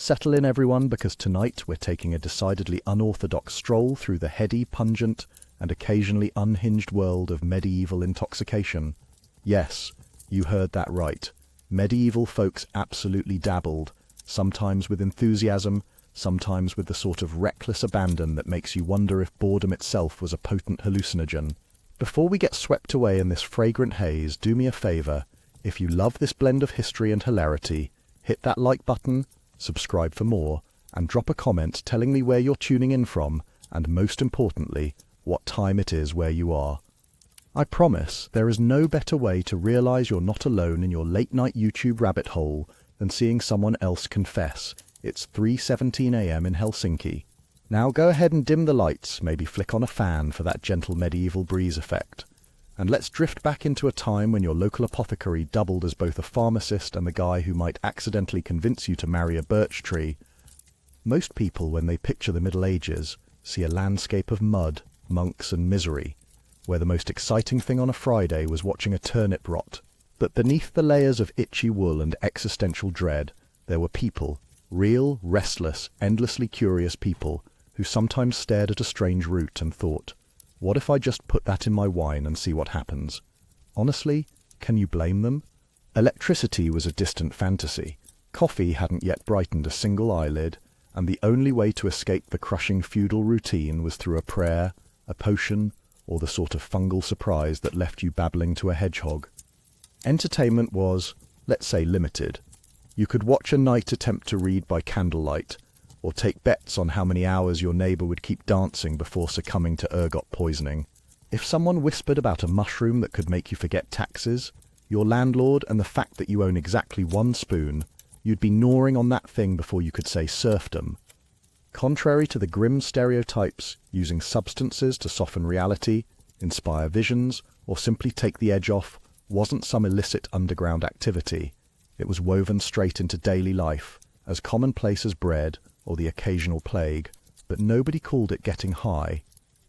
Settle in, everyone, because tonight we're taking a decidedly unorthodox stroll through the heady, pungent, and occasionally unhinged world of medieval intoxication. Yes, you heard that right. Medieval folks absolutely dabbled, sometimes with enthusiasm, sometimes with the sort of reckless abandon that makes you wonder if boredom itself was a potent hallucinogen. Before we get swept away in this fragrant haze, do me a favour. If you love this blend of history and hilarity, hit that like button, subscribe for more, and drop a comment telling me where you're tuning in from, and most importantly, what time it is where you are. I promise there is no better way to realise you're not alone in your late-night YouTube rabbit hole than seeing someone else confess. It's 3:17 a.m. in Helsinki. Now go ahead and dim the lights, maybe flick on a fan for that gentle medieval breeze effect. And let's drift back into a time when your local apothecary doubled as both a pharmacist and the guy who might accidentally convince you to marry a birch tree. Most people, when they picture the Middle Ages, see a landscape of mud, monks and misery, where the most exciting thing on a Friday was watching a turnip rot. But beneath the layers of itchy wool and existential dread, there were people, real, restless, endlessly curious people, who sometimes stared at a strange root and thought, what if I just put that in my wine and see what happens? Honestly, can you blame them? Electricity was a distant fantasy. Coffee hadn't yet brightened a single eyelid, and the only way to escape the crushing feudal routine was through a prayer, a potion, or the sort of fungal surprise that left you babbling to a hedgehog. Entertainment was, let's say, limited. You could watch a knight attempt to read by candlelight, or take bets on how many hours your neighbour would keep dancing before succumbing to ergot poisoning. If someone whispered about a mushroom that could make you forget taxes, your landlord, and the fact that you own exactly one spoon, you'd be gnawing on that thing before you could say serfdom. Contrary to the grim stereotypes, using substances to soften reality, inspire visions, or simply take the edge off wasn't some illicit underground activity. It was woven straight into daily life, as commonplace as bread or the occasional plague, but nobody called it getting high.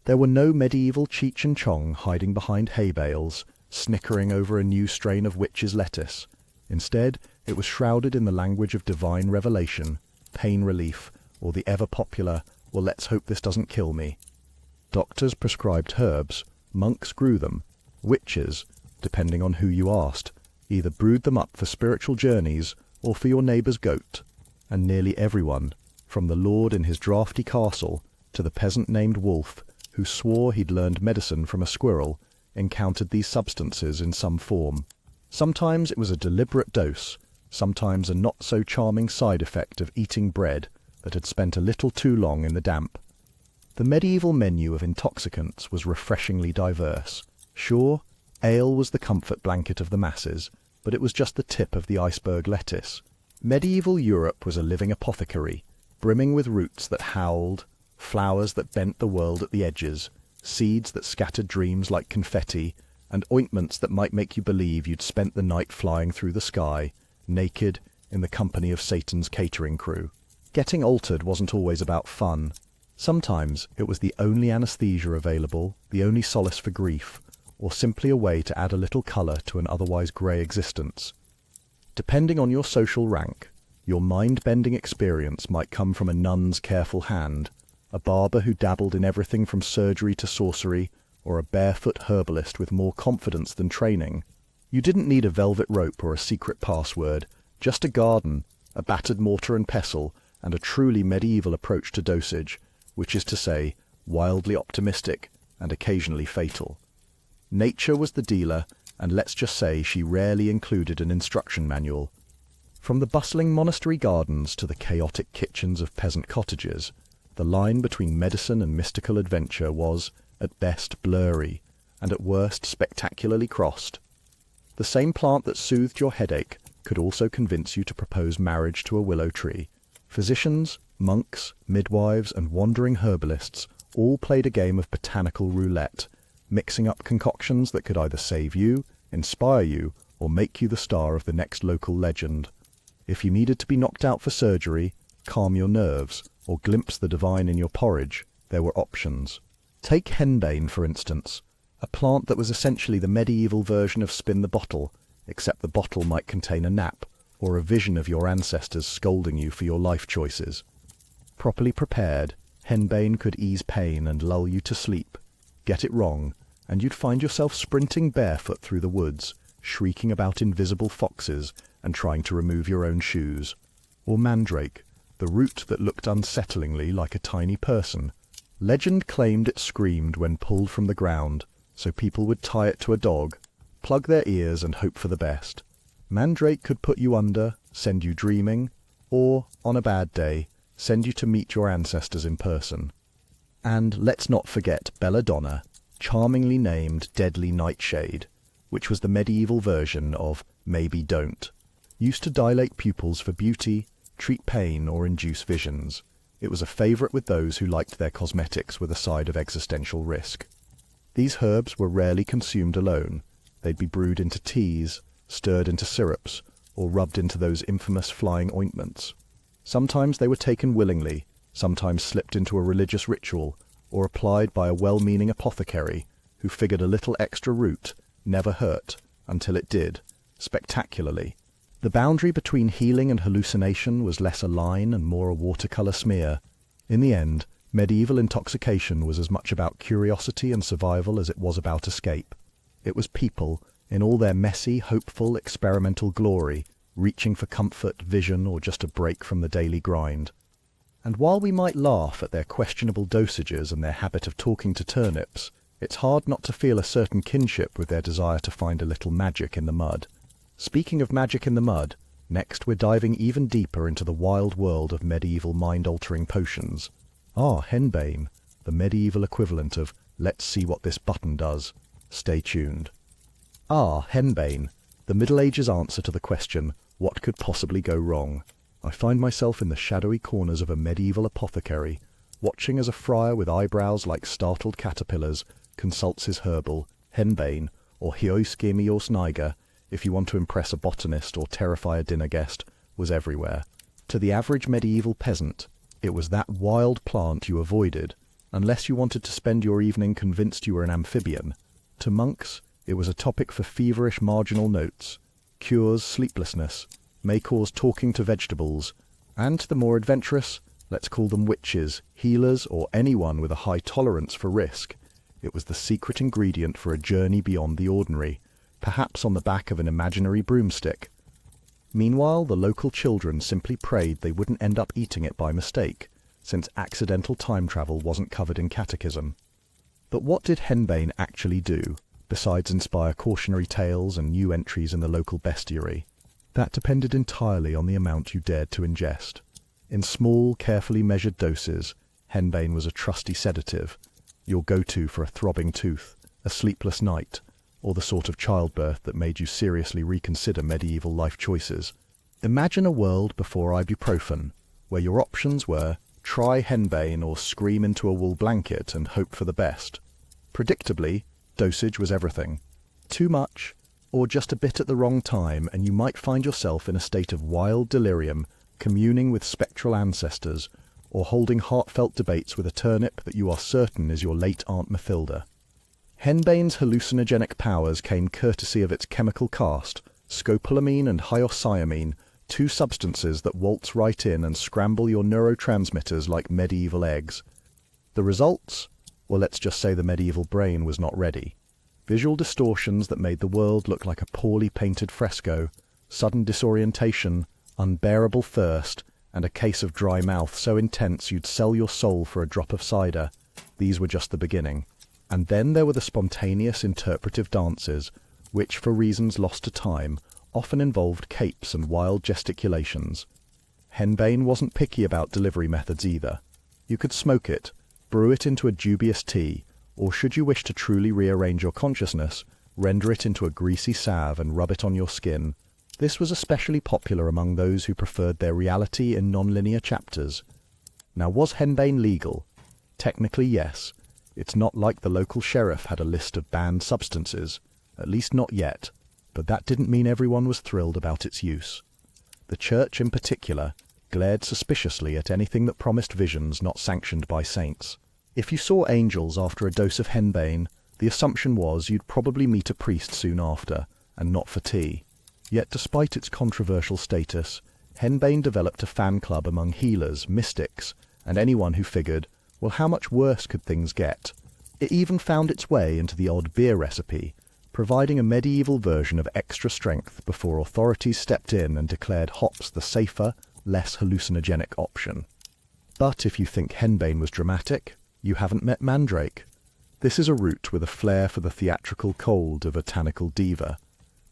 There were no medieval Cheech and Chong hiding behind hay bales, snickering over a new strain of witch's lettuce. Instead, it was shrouded in the language of divine revelation, pain relief, or the ever-popular, well, let's hope this doesn't kill me. Doctors prescribed herbs, monks grew them, witches, depending on who you asked, either brewed them up for spiritual journeys or for your neighbour's goat, and nearly everyone, from the lord in his draughty castle to the peasant named Wolf, who swore he'd learned medicine from a squirrel, encountered these substances in some form. Sometimes it was a deliberate dose, sometimes a not-so-charming side effect of eating bread that had spent a little too long in the damp. The medieval menu of intoxicants was refreshingly diverse. Sure, ale was the comfort blanket of the masses, but it was just the tip of the iceberg lettuce. Medieval Europe was a living apothecary, brimming with roots that howled, flowers that bent the world at the edges, seeds that scattered dreams like confetti, and ointments that might make you believe you'd spent the night flying through the sky, naked, in the company of Satan's catering crew. Getting altered wasn't always about fun. Sometimes it was the only anesthesia available, the only solace for grief, or simply a way to add a little colour to an otherwise grey existence. Depending on your social rank, your mind-bending experience might come from a nun's careful hand, a barber who dabbled in everything from surgery to sorcery, or a barefoot herbalist with more confidence than training. You didn't need a velvet rope or a secret password, just a garden, a battered mortar and pestle, and a truly medieval approach to dosage, which is to say, wildly optimistic and occasionally fatal. Nature was the dealer, and let's just say she rarely included an instruction manual. From the bustling monastery gardens to the chaotic kitchens of peasant cottages, the line between medicine and mystical adventure was, at best, blurry, and at worst spectacularly crossed. The same plant that soothed your headache could also convince you to propose marriage to a willow tree. Physicians, monks, midwives, and wandering herbalists all played a game of botanical roulette, mixing up concoctions that could either save you, inspire you, or make you the star of the next local legend. If you needed to be knocked out for surgery, calm your nerves, or glimpse the divine in your porridge, there were options. Take henbane, for instance, a plant that was essentially the medieval version of spin the bottle, except the bottle might contain a nap, or a vision of your ancestors scolding you for your life choices. Properly prepared, henbane could ease pain and lull you to sleep. Get it wrong, and you'd find yourself sprinting barefoot through the woods, shrieking about invisible foxes and trying to remove your own shoes. Or mandrake, the root that looked unsettlingly like a tiny person. Legend claimed it screamed when pulled from the ground, so people would tie it to a dog, plug their ears and hope for the best. Mandrake could put you under, send you dreaming, or, on a bad day, send you to meet your ancestors in person. And let's not forget belladonna, charmingly named Deadly Nightshade, which was the medieval version of Maybe Don't. Used to dilate pupils for beauty, treat pain, or induce visions. It was a favourite with those who liked their cosmetics with a side of existential risk. These herbs were rarely consumed alone. They'd be brewed into teas, stirred into syrups, or rubbed into those infamous flying ointments. Sometimes they were taken willingly, sometimes slipped into a religious ritual, or applied by a well-meaning apothecary who figured a little extra root never hurt until it did, spectacularly. The boundary between healing and hallucination was less a line and more a watercolour smear. In the end, medieval intoxication was as much about curiosity and survival as it was about escape. It was people, in all their messy, hopeful, experimental glory, reaching for comfort, vision, or just a break from the daily grind. And while we might laugh at their questionable dosages and their habit of talking to turnips, it's hard not to feel a certain kinship with their desire to find a little magic in the mud. Speaking of magic in the mud, next we're diving even deeper into the wild world of medieval mind-altering potions. Henbane, the medieval equivalent of let's see what this button does. Stay tuned. Henbane, the Middle Ages answer to the question, what could possibly go wrong? I find myself in the shadowy corners of a medieval apothecary, watching as a friar with eyebrows like startled caterpillars consults his herbal, henbane, or hioiskemios niger, if you want to impress a botanist or terrify a dinner guest, was everywhere. To the average medieval peasant, it was that wild plant you avoided, unless you wanted to spend your evening convinced you were an amphibian. To monks, it was a topic for feverish marginal notes, cures sleeplessness, may cause talking to vegetables, and to the more adventurous, let's call them witches, healers, or anyone with a high tolerance for risk, it was the secret ingredient for a journey beyond the ordinary, perhaps on the back of an imaginary broomstick. Meanwhile, the local children simply prayed they wouldn't end up eating it by mistake, since accidental time travel wasn't covered in catechism. But what did henbane actually do, besides inspire cautionary tales and new entries in the local bestiary? That depended entirely on the amount you dared to ingest. In small, carefully measured doses, henbane was a trusty sedative, your go-to for a throbbing tooth, a sleepless night, or the sort of childbirth that made you seriously reconsider medieval life choices. Imagine a world before ibuprofen, where your options were try henbane or scream into a wool blanket and hope for the best. Predictably, dosage was everything. Too much, or just a bit at the wrong time, and you might find yourself in a state of wild delirium, communing with spectral ancestors, or holding heartfelt debates with a turnip that you are certain is your late Aunt Mathilda. Henbane's hallucinogenic powers came courtesy of its chemical cast, scopolamine and hyoscyamine, two substances that waltz right in and scramble your neurotransmitters like medieval eggs. The results? Well, let's just say the medieval brain was not ready. Visual distortions that made the world look like a poorly painted fresco, sudden disorientation, unbearable thirst, and a case of dry mouth so intense you'd sell your soul for a drop of cider. These were just the beginning. And then there were the spontaneous interpretive dances, which, for reasons lost to time, often involved capes and wild gesticulations. Henbane wasn't picky about delivery methods either. You could smoke it, brew it into a dubious tea, or should you wish to truly rearrange your consciousness, render it into a greasy salve and rub it on your skin. This was especially popular among those who preferred their reality in non-linear chapters. Now, was henbane legal? Technically, yes. It's not like the local sheriff had a list of banned substances, at least not yet, but that didn't mean everyone was thrilled about its use. The church in particular glared suspiciously at anything that promised visions not sanctioned by saints. If you saw angels after a dose of henbane, the assumption was you'd probably meet a priest soon after, and not for tea. Yet despite its controversial status, henbane developed a fan club among healers, mystics, and anyone who figured, well, how much worse could things get? It even found its way into the odd beer recipe, providing a medieval version of extra strength before authorities stepped in and declared hops the safer, less hallucinogenic option. But if you think henbane was dramatic, you haven't met mandrake. This is a root with a flair for the theatrical cold of a botanical diva.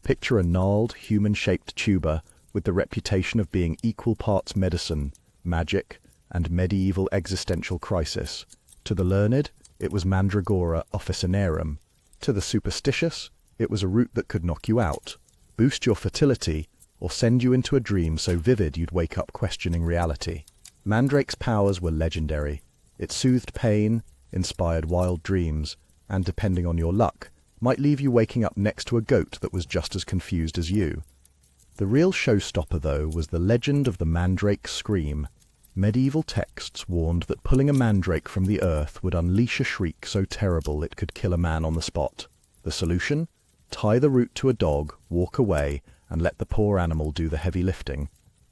Picture a gnarled, human-shaped tuber with the reputation of being equal parts medicine, magic, and medieval existential crisis. To the learned, it was Mandragora officinarum. To the superstitious, it was a root that could knock you out, boost your fertility, or send you into a dream so vivid you'd wake up questioning reality. Mandrake's powers were legendary. It soothed pain, inspired wild dreams, and depending on your luck, might leave you waking up next to a goat that was just as confused as you. The real showstopper, though, was the legend of the mandrake scream. Medieval texts warned that pulling a mandrake from the earth would unleash a shriek so terrible it could kill a man on the spot. The solution? Tie the root to a dog, walk away, and let the poor animal do the heavy lifting.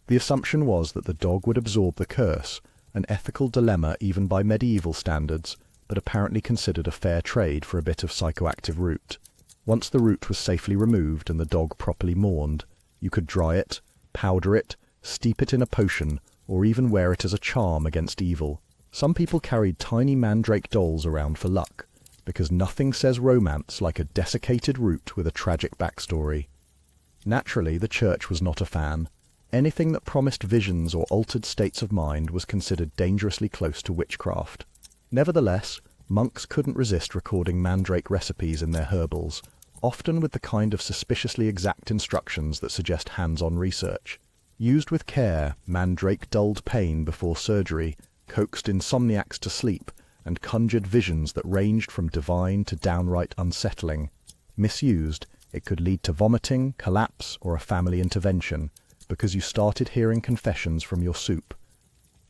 The assumption was that the dog would absorb the curse, an ethical dilemma even by medieval standards, but apparently considered a fair trade for a bit of psychoactive root. Once the root was safely removed and the dog properly mourned, you could dry it, powder it, steep it in a potion, or even wear it as a charm against evil. Some people carried tiny mandrake dolls around for luck, because nothing says romance like a desiccated root with a tragic backstory. Naturally, the church was not a fan. Anything that promised visions or altered states of mind was considered dangerously close to witchcraft. Nevertheless, monks couldn't resist recording mandrake recipes in their herbals, often with the kind of suspiciously exact instructions that suggest hands-on research. Used with care, mandrake dulled pain before surgery, coaxed insomniacs to sleep, and conjured visions that ranged from divine to downright unsettling. Misused, it could lead to vomiting, collapse, or a family intervention, because you started hearing confessions from your soup.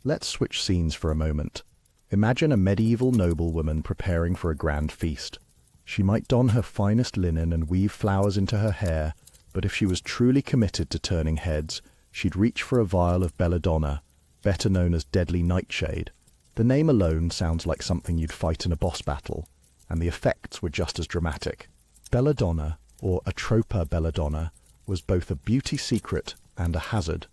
Let's switch scenes for a moment. Imagine a medieval noblewoman preparing for a grand feast. She might don her finest linen and weave flowers into her hair, but if she was truly committed to turning heads, she'd reach for a vial of belladonna, better known as deadly nightshade. The name alone sounds like something you'd fight in a boss battle, and the effects were just as dramatic. Belladonna, or atropa belladonna, was both a beauty secret and a hazard.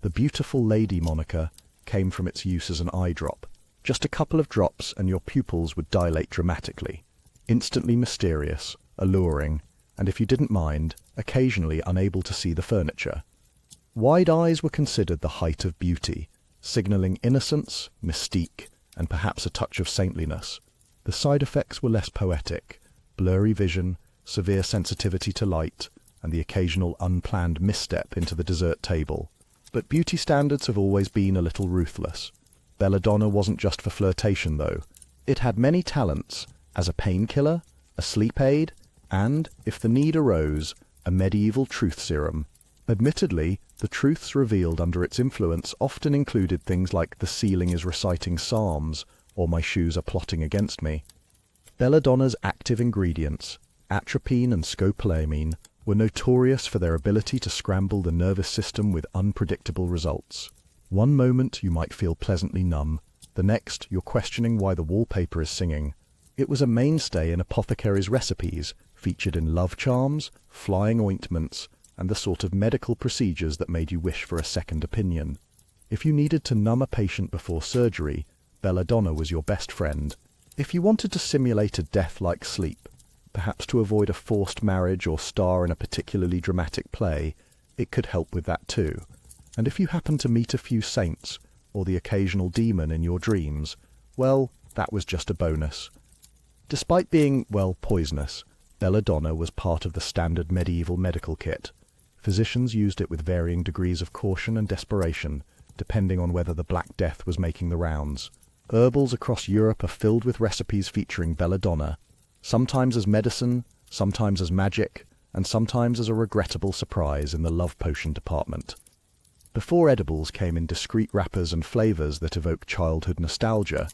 The beautiful lady moniker came from its use as an eye drop. Just a couple of drops and your pupils would dilate dramatically. Instantly mysterious, alluring, and if you didn't mind, occasionally unable to see the furniture. Wide eyes were considered the height of beauty, signalling innocence, mystique, and perhaps a touch of saintliness. The side effects were less poetic: blurry vision, severe sensitivity to light, and the occasional unplanned misstep into the dessert table. But beauty standards have always been a little ruthless. Belladonna wasn't just for flirtation, though. It had many talents: as a painkiller, a sleep aid, and, if the need arose, a medieval truth serum. Admittedly, the truths revealed under its influence often included things like the ceiling is reciting psalms, or my shoes are plotting against me. Belladonna's active ingredients, atropine and scopolamine, were notorious for their ability to scramble the nervous system with unpredictable results. One moment you might feel pleasantly numb, the next you're questioning why the wallpaper is singing. It was a mainstay in apothecaries' recipes, featured in love charms, flying ointments, and the sort of medical procedures that made you wish for a second opinion. If you needed to numb a patient before surgery, belladonna was your best friend. If you wanted to simulate a death-like sleep, perhaps to avoid a forced marriage or star in a particularly dramatic play, it could help with that too. And if you happened to meet a few saints, or the occasional demon in your dreams, well, that was just a bonus. Despite being, well, poisonous, belladonna was part of the standard medieval medical kit. Physicians used it with varying degrees of caution and desperation, depending on whether the Black Death was making the rounds. Herbals across Europe are filled with recipes featuring belladonna, sometimes as medicine, sometimes as magic, and sometimes as a regrettable surprise in the love potion department. Before edibles came in discreet wrappers and flavors that evoke childhood nostalgia,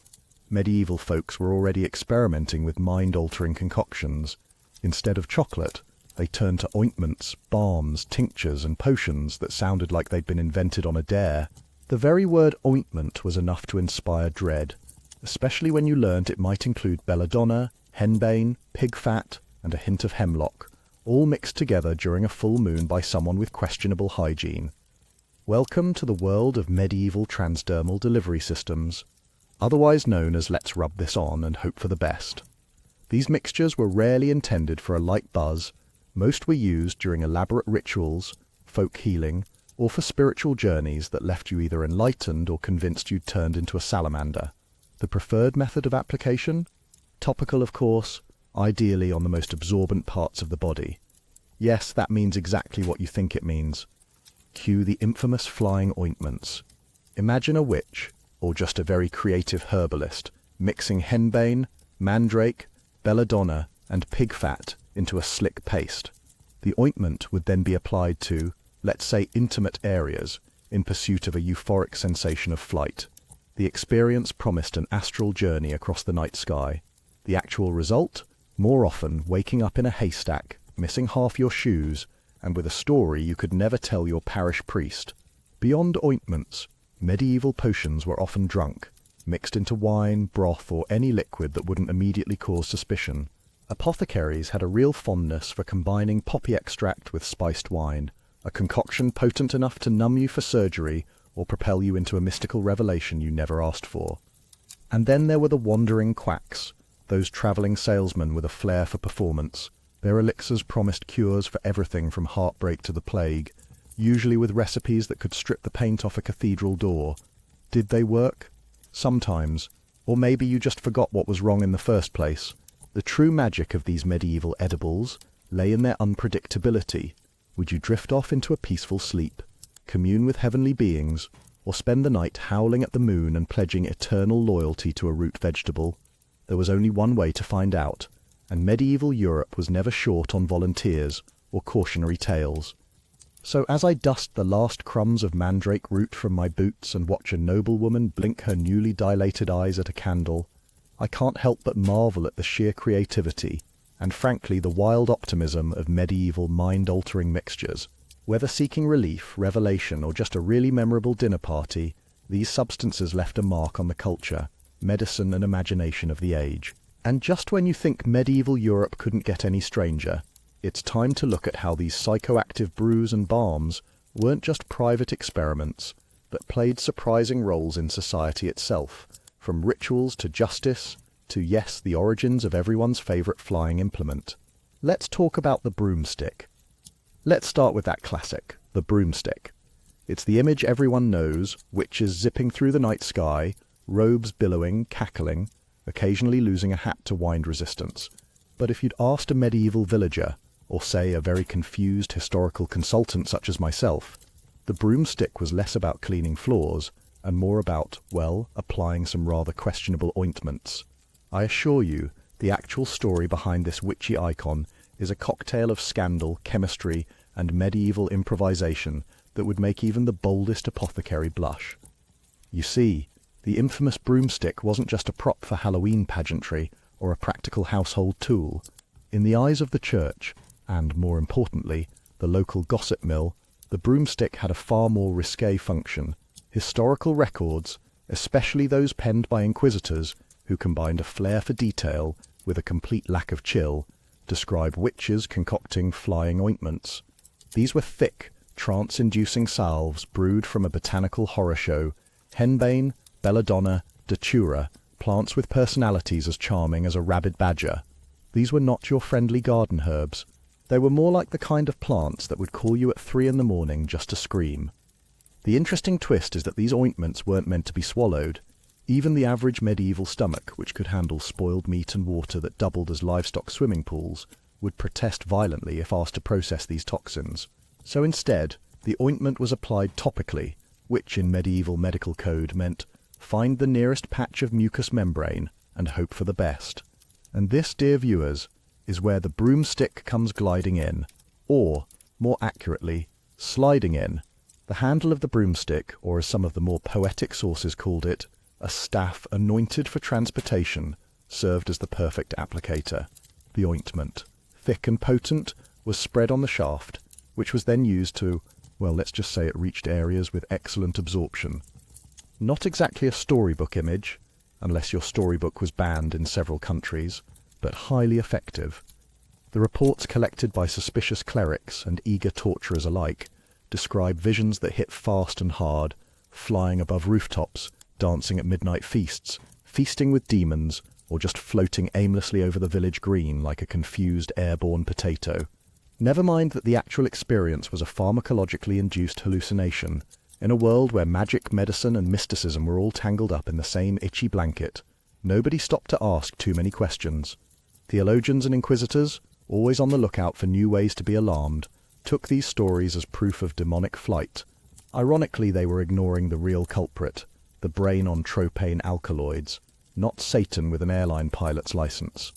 medieval folks were already experimenting with mind-altering concoctions. Instead of chocolate, They turned to ointments, balms, tinctures, and potions that sounded like they'd been invented on a dare. The very word ointment was enough to inspire dread, especially when you learned it might include belladonna, henbane, pig fat, and a hint of hemlock, all mixed together during a full moon by someone with questionable hygiene. Welcome to the world of medieval transdermal delivery systems, otherwise known as let's rub this on and hope for the best. These mixtures were rarely intended for a light buzz. Most were used during elaborate rituals, folk healing, or for spiritual journeys that left you either enlightened or convinced you'd turned into a salamander. The preferred method of application? Topical, of course, ideally on the most absorbent parts of the body. Yes, that means exactly what you think it means. Cue the infamous flying ointments. Imagine a witch, or just a very creative herbalist, mixing henbane, mandrake, belladonna, and pig fat into a slick paste. The ointment would then be applied to, let's say, intimate areas, in pursuit of a euphoric sensation of flight. The experience promised an astral journey across the night sky. The actual result? More often, waking up in a haystack, missing half your shoes, and with a story you could never tell your parish priest. Beyond ointments, medieval potions were often drunk, mixed into wine, broth, or any liquid that wouldn't immediately cause suspicion. Apothecaries had a real fondness for combining poppy extract with spiced wine, a concoction potent enough to numb you for surgery or propel you into a mystical revelation you never asked for. And then there were the wandering quacks, those travelling salesmen with a flair for performance. Their elixirs promised cures for everything from heartbreak to the plague, usually with recipes that could strip the paint off a cathedral door. Did they work? Sometimes. Or maybe you just forgot what was wrong in the first place. The true magic of these medieval edibles lay in their unpredictability. Would you drift off into a peaceful sleep, commune with heavenly beings, or spend the night howling at the moon and pledging eternal loyalty to a root vegetable? There was only one way to find out, and medieval Europe was never short on volunteers or cautionary tales. So as I dust the last crumbs of mandrake root from my boots and watch a noblewoman blink her newly dilated eyes at a candle, I can't help but marvel at the sheer creativity and frankly the wild optimism of medieval mind-altering mixtures. Whether seeking relief, revelation, or just a really memorable dinner party, these substances left a mark on the culture, medicine and imagination of the age. And just when you think medieval Europe couldn't get any stranger, it's time to look at how these psychoactive brews and balms weren't just private experiments, but played surprising roles in society itself, from rituals to justice, to, yes, the origins of everyone's favourite flying implement. Let's talk about the broomstick. Let's start with that classic, the broomstick. It's the image everyone knows, witches zipping through the night sky, robes billowing, cackling, occasionally losing a hat to wind resistance. But if you'd asked a medieval villager, or say a very confused historical consultant such as myself, the broomstick was less about cleaning floors and more about, well, applying some rather questionable ointments. I assure you, the actual story behind this witchy icon is a cocktail of scandal, chemistry, and medieval improvisation that would make even the boldest apothecary blush. You see, the infamous broomstick wasn't just a prop for Halloween pageantry or a practical household tool. In the eyes of the church, and more importantly, the local gossip mill, the broomstick had a far more risque function. Historical records, especially those penned by inquisitors who combined a flair for detail with a complete lack of chill, describe witches concocting flying ointments. These were thick, trance-inducing salves brewed from a botanical horror show, henbane, belladonna, datura, plants with personalities as charming as a rabid badger. These were not your friendly garden herbs. They were more like the kind of plants that would call you at 3 a.m. just to scream. The interesting twist is that these ointments weren't meant to be swallowed. Even the average medieval stomach, which could handle spoiled meat and water that doubled as livestock swimming pools, would protest violently if asked to process these toxins. So instead, the ointment was applied topically, which in medieval medical code meant find the nearest patch of mucous membrane and hope for the best. And this, dear viewers, is where the broomstick comes gliding in, or, more accurately, sliding in. The handle of the broomstick, or as some of the more poetic sources called it, a staff anointed for transportation, served as the perfect applicator. The ointment, thick and potent, was spread on the shaft, which was then used to, well, let's just say it reached areas with excellent absorption. Not exactly a storybook image, unless your storybook was banned in several countries, but highly effective. The reports collected by suspicious clerics and eager torturers alike describe visions that hit fast and hard, flying above rooftops, dancing at midnight feasts, feasting with demons, or just floating aimlessly over the village green like a confused airborne potato. Never mind that the actual experience was a pharmacologically induced hallucination. In a world where magic, medicine, and mysticism were all tangled up in the same itchy blanket, nobody stopped to ask too many questions. Theologians and inquisitors, always on the lookout for new ways to be alarmed, took these stories as proof of demonic flight. Ironically, they were ignoring the real culprit, the brain on tropane alkaloids, not Satan with an airline pilot's license.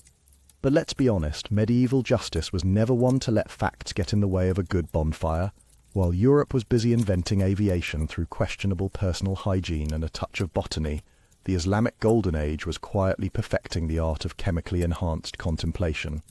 But let's be honest, medieval justice was never one to let facts get in the way of a good bonfire. While Europe was busy inventing aviation through questionable personal hygiene and a touch of botany, the Islamic Golden Age was quietly perfecting the art of chemically enhanced contemplation.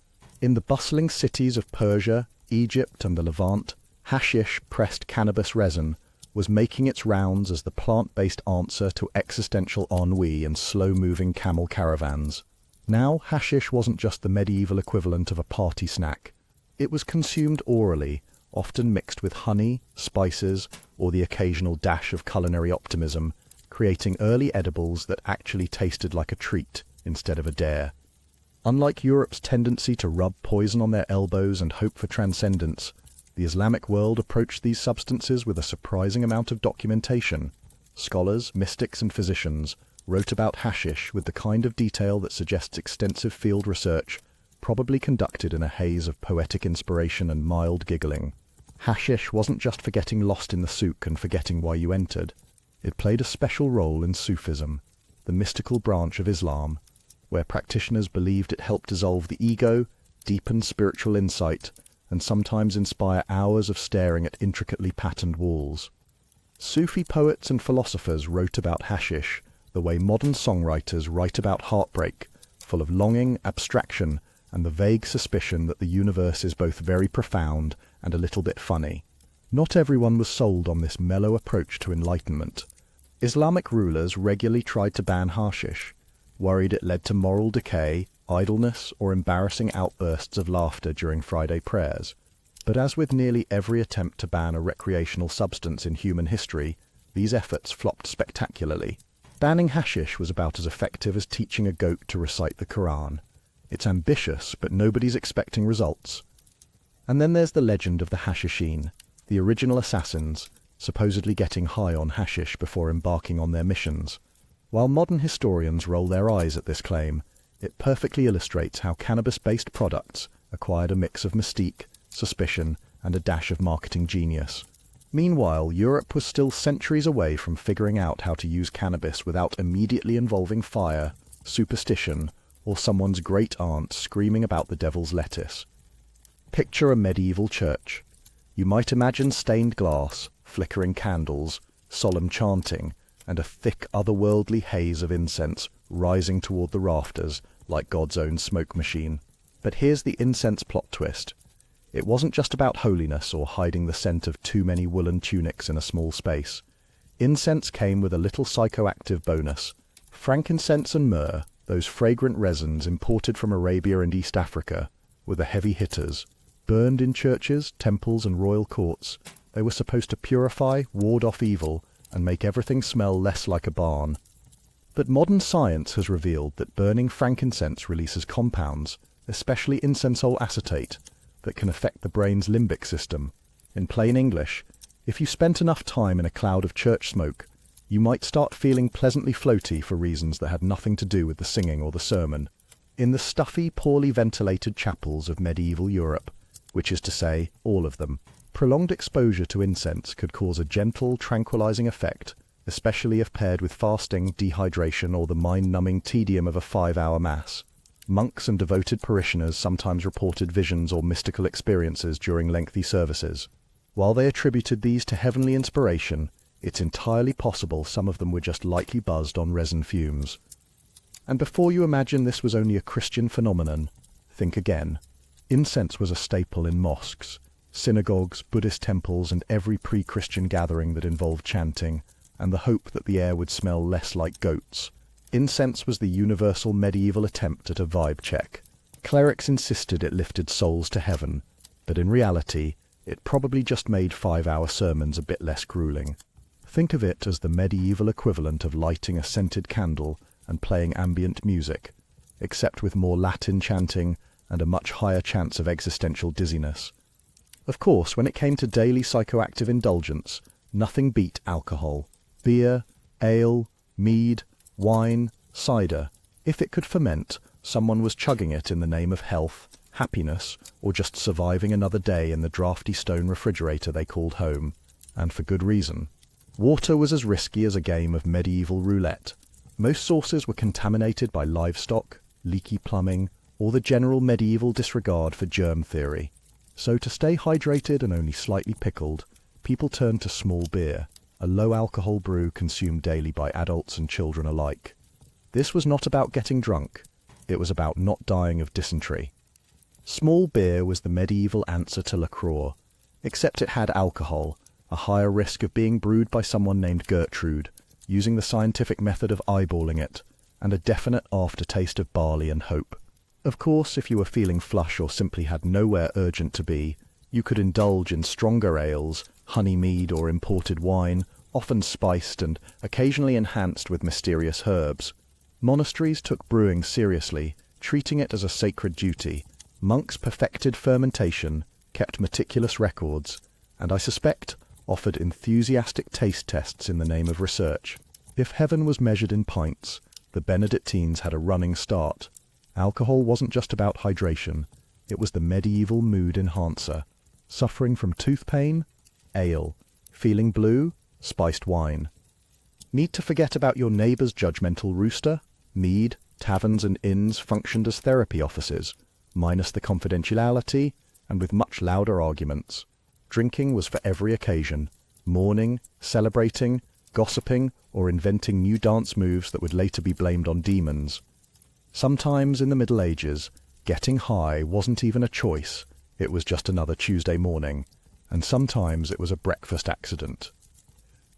In the bustling cities of Persia, Egypt, and the Levant, hashish-pressed cannabis resin was making its rounds as the plant-based answer to existential ennui and slow-moving camel caravans. Now, hashish wasn't just the medieval equivalent of a party snack. It was consumed orally, often mixed with honey, spices, or the occasional dash of culinary optimism, creating early edibles that actually tasted like a treat instead of a dare. Unlike Europe's tendency to rub poison on their elbows and hope for transcendence, the Islamic world approached these substances with a surprising amount of documentation. Scholars, mystics, and physicians wrote about hashish with the kind of detail that suggests extensive field research, probably conducted in a haze of poetic inspiration and mild giggling. Hashish wasn't just for getting lost in the souk and forgetting why you entered. It played a special role in Sufism, the mystical branch of Islam, where practitioners believed it helped dissolve the ego, deepen spiritual insight, and sometimes inspire hours of staring at intricately patterned walls. Sufi poets and philosophers wrote about hashish the way modern songwriters write about heartbreak, full of longing, abstraction, and the vague suspicion that the universe is both very profound and a little bit funny. Not everyone was sold on this mellow approach to enlightenment. Islamic rulers regularly tried to ban hashish, worried it led to moral decay, idleness, or embarrassing outbursts of laughter during Friday prayers. But as with nearly every attempt to ban a recreational substance in human history, these efforts flopped spectacularly. Banning hashish was about as effective as teaching a goat to recite the Quran. It's ambitious, but nobody's expecting results. And then there's the legend of the Hashishin, the original assassins, supposedly getting high on hashish before embarking on their missions. While modern historians roll their eyes at this claim, it perfectly illustrates how cannabis-based products acquired a mix of mystique, suspicion, and a dash of marketing genius. Meanwhile, Europe was still centuries away from figuring out how to use cannabis without immediately involving fire, superstition, or someone's great-aunt screaming about the devil's lettuce. Picture a medieval church. You might imagine stained glass, flickering candles, solemn chanting, and a thick otherworldly haze of incense rising toward the rafters like God's own smoke machine. But here's the incense plot twist. It wasn't just about holiness or hiding the scent of too many woolen tunics in a small space. Incense came with a little psychoactive bonus. Frankincense and myrrh, those fragrant resins imported from Arabia and East Africa, were the heavy hitters. Burned in churches, temples, and royal courts, they were supposed to purify, ward off evil, and make everything smell less like a barn. But modern science has revealed that burning frankincense releases compounds, especially incensol acetate, that can affect the brain's limbic system. In plain English, if you spent enough time in a cloud of church smoke, you might start feeling pleasantly floaty for reasons that had nothing to do with the singing or the sermon. In the stuffy, poorly ventilated chapels of medieval Europe, which is to say, all of them, prolonged exposure to incense could cause a gentle, tranquilizing effect, especially if paired with fasting, dehydration, or the mind-numbing tedium of a 5-hour mass. Monks and devoted parishioners sometimes reported visions or mystical experiences during lengthy services. While they attributed these to heavenly inspiration, it's entirely possible some of them were just lightly buzzed on resin fumes. And before you imagine this was only a Christian phenomenon, think again. Incense was a staple in mosques, synagogues, Buddhist temples, and every pre-Christian gathering that involved chanting, and the hope that the air would smell less like goats. Incense was the universal medieval attempt at a vibe check. Clerics insisted it lifted souls to heaven, but in reality, it probably just made 5-hour sermons a bit less grueling. Think of it as the medieval equivalent of lighting a scented candle and playing ambient music, except with more Latin chanting and a much higher chance of existential dizziness. Of course, when it came to daily psychoactive indulgence, nothing beat alcohol. Beer, ale, mead, wine, cider. If it could ferment, someone was chugging it in the name of health, happiness, or just surviving another day in the drafty stone refrigerator they called home. And for good reason. Water was as risky as a game of medieval roulette. Most sources were contaminated by livestock, leaky plumbing, or the general medieval disregard for germ theory. So to stay hydrated and only slightly pickled, people turned to small beer, a low-alcohol brew consumed daily by adults and children alike. This was not about getting drunk, it was about not dying of dysentery. Small beer was the medieval answer to LaCroix, except it had alcohol, a higher risk of being brewed by someone named Gertrude, using the scientific method of eyeballing it, and a definite aftertaste of barley and hope. Of course, if you were feeling flush or simply had nowhere urgent to be, you could indulge in stronger ales, honey mead or imported wine, often spiced and occasionally enhanced with mysterious herbs. Monasteries took brewing seriously, treating it as a sacred duty. Monks perfected fermentation, kept meticulous records, and I suspect offered enthusiastic taste tests in the name of research. If heaven was measured in pints, the Benedictines had a running start. Alcohol wasn't just about hydration, it was the medieval mood enhancer. Suffering from tooth pain? Ale. Feeling blue? Spiced wine. Need to forget about your neighbour's judgmental rooster? Mead, taverns and inns functioned as therapy offices, minus the confidentiality, and with much louder arguments. Drinking was for every occasion, mourning, celebrating, gossiping, or inventing new dance moves that would later be blamed on demons. Sometimes in the Middle Ages, getting high wasn't even a choice, it was just another Tuesday morning, and sometimes it was a breakfast accident.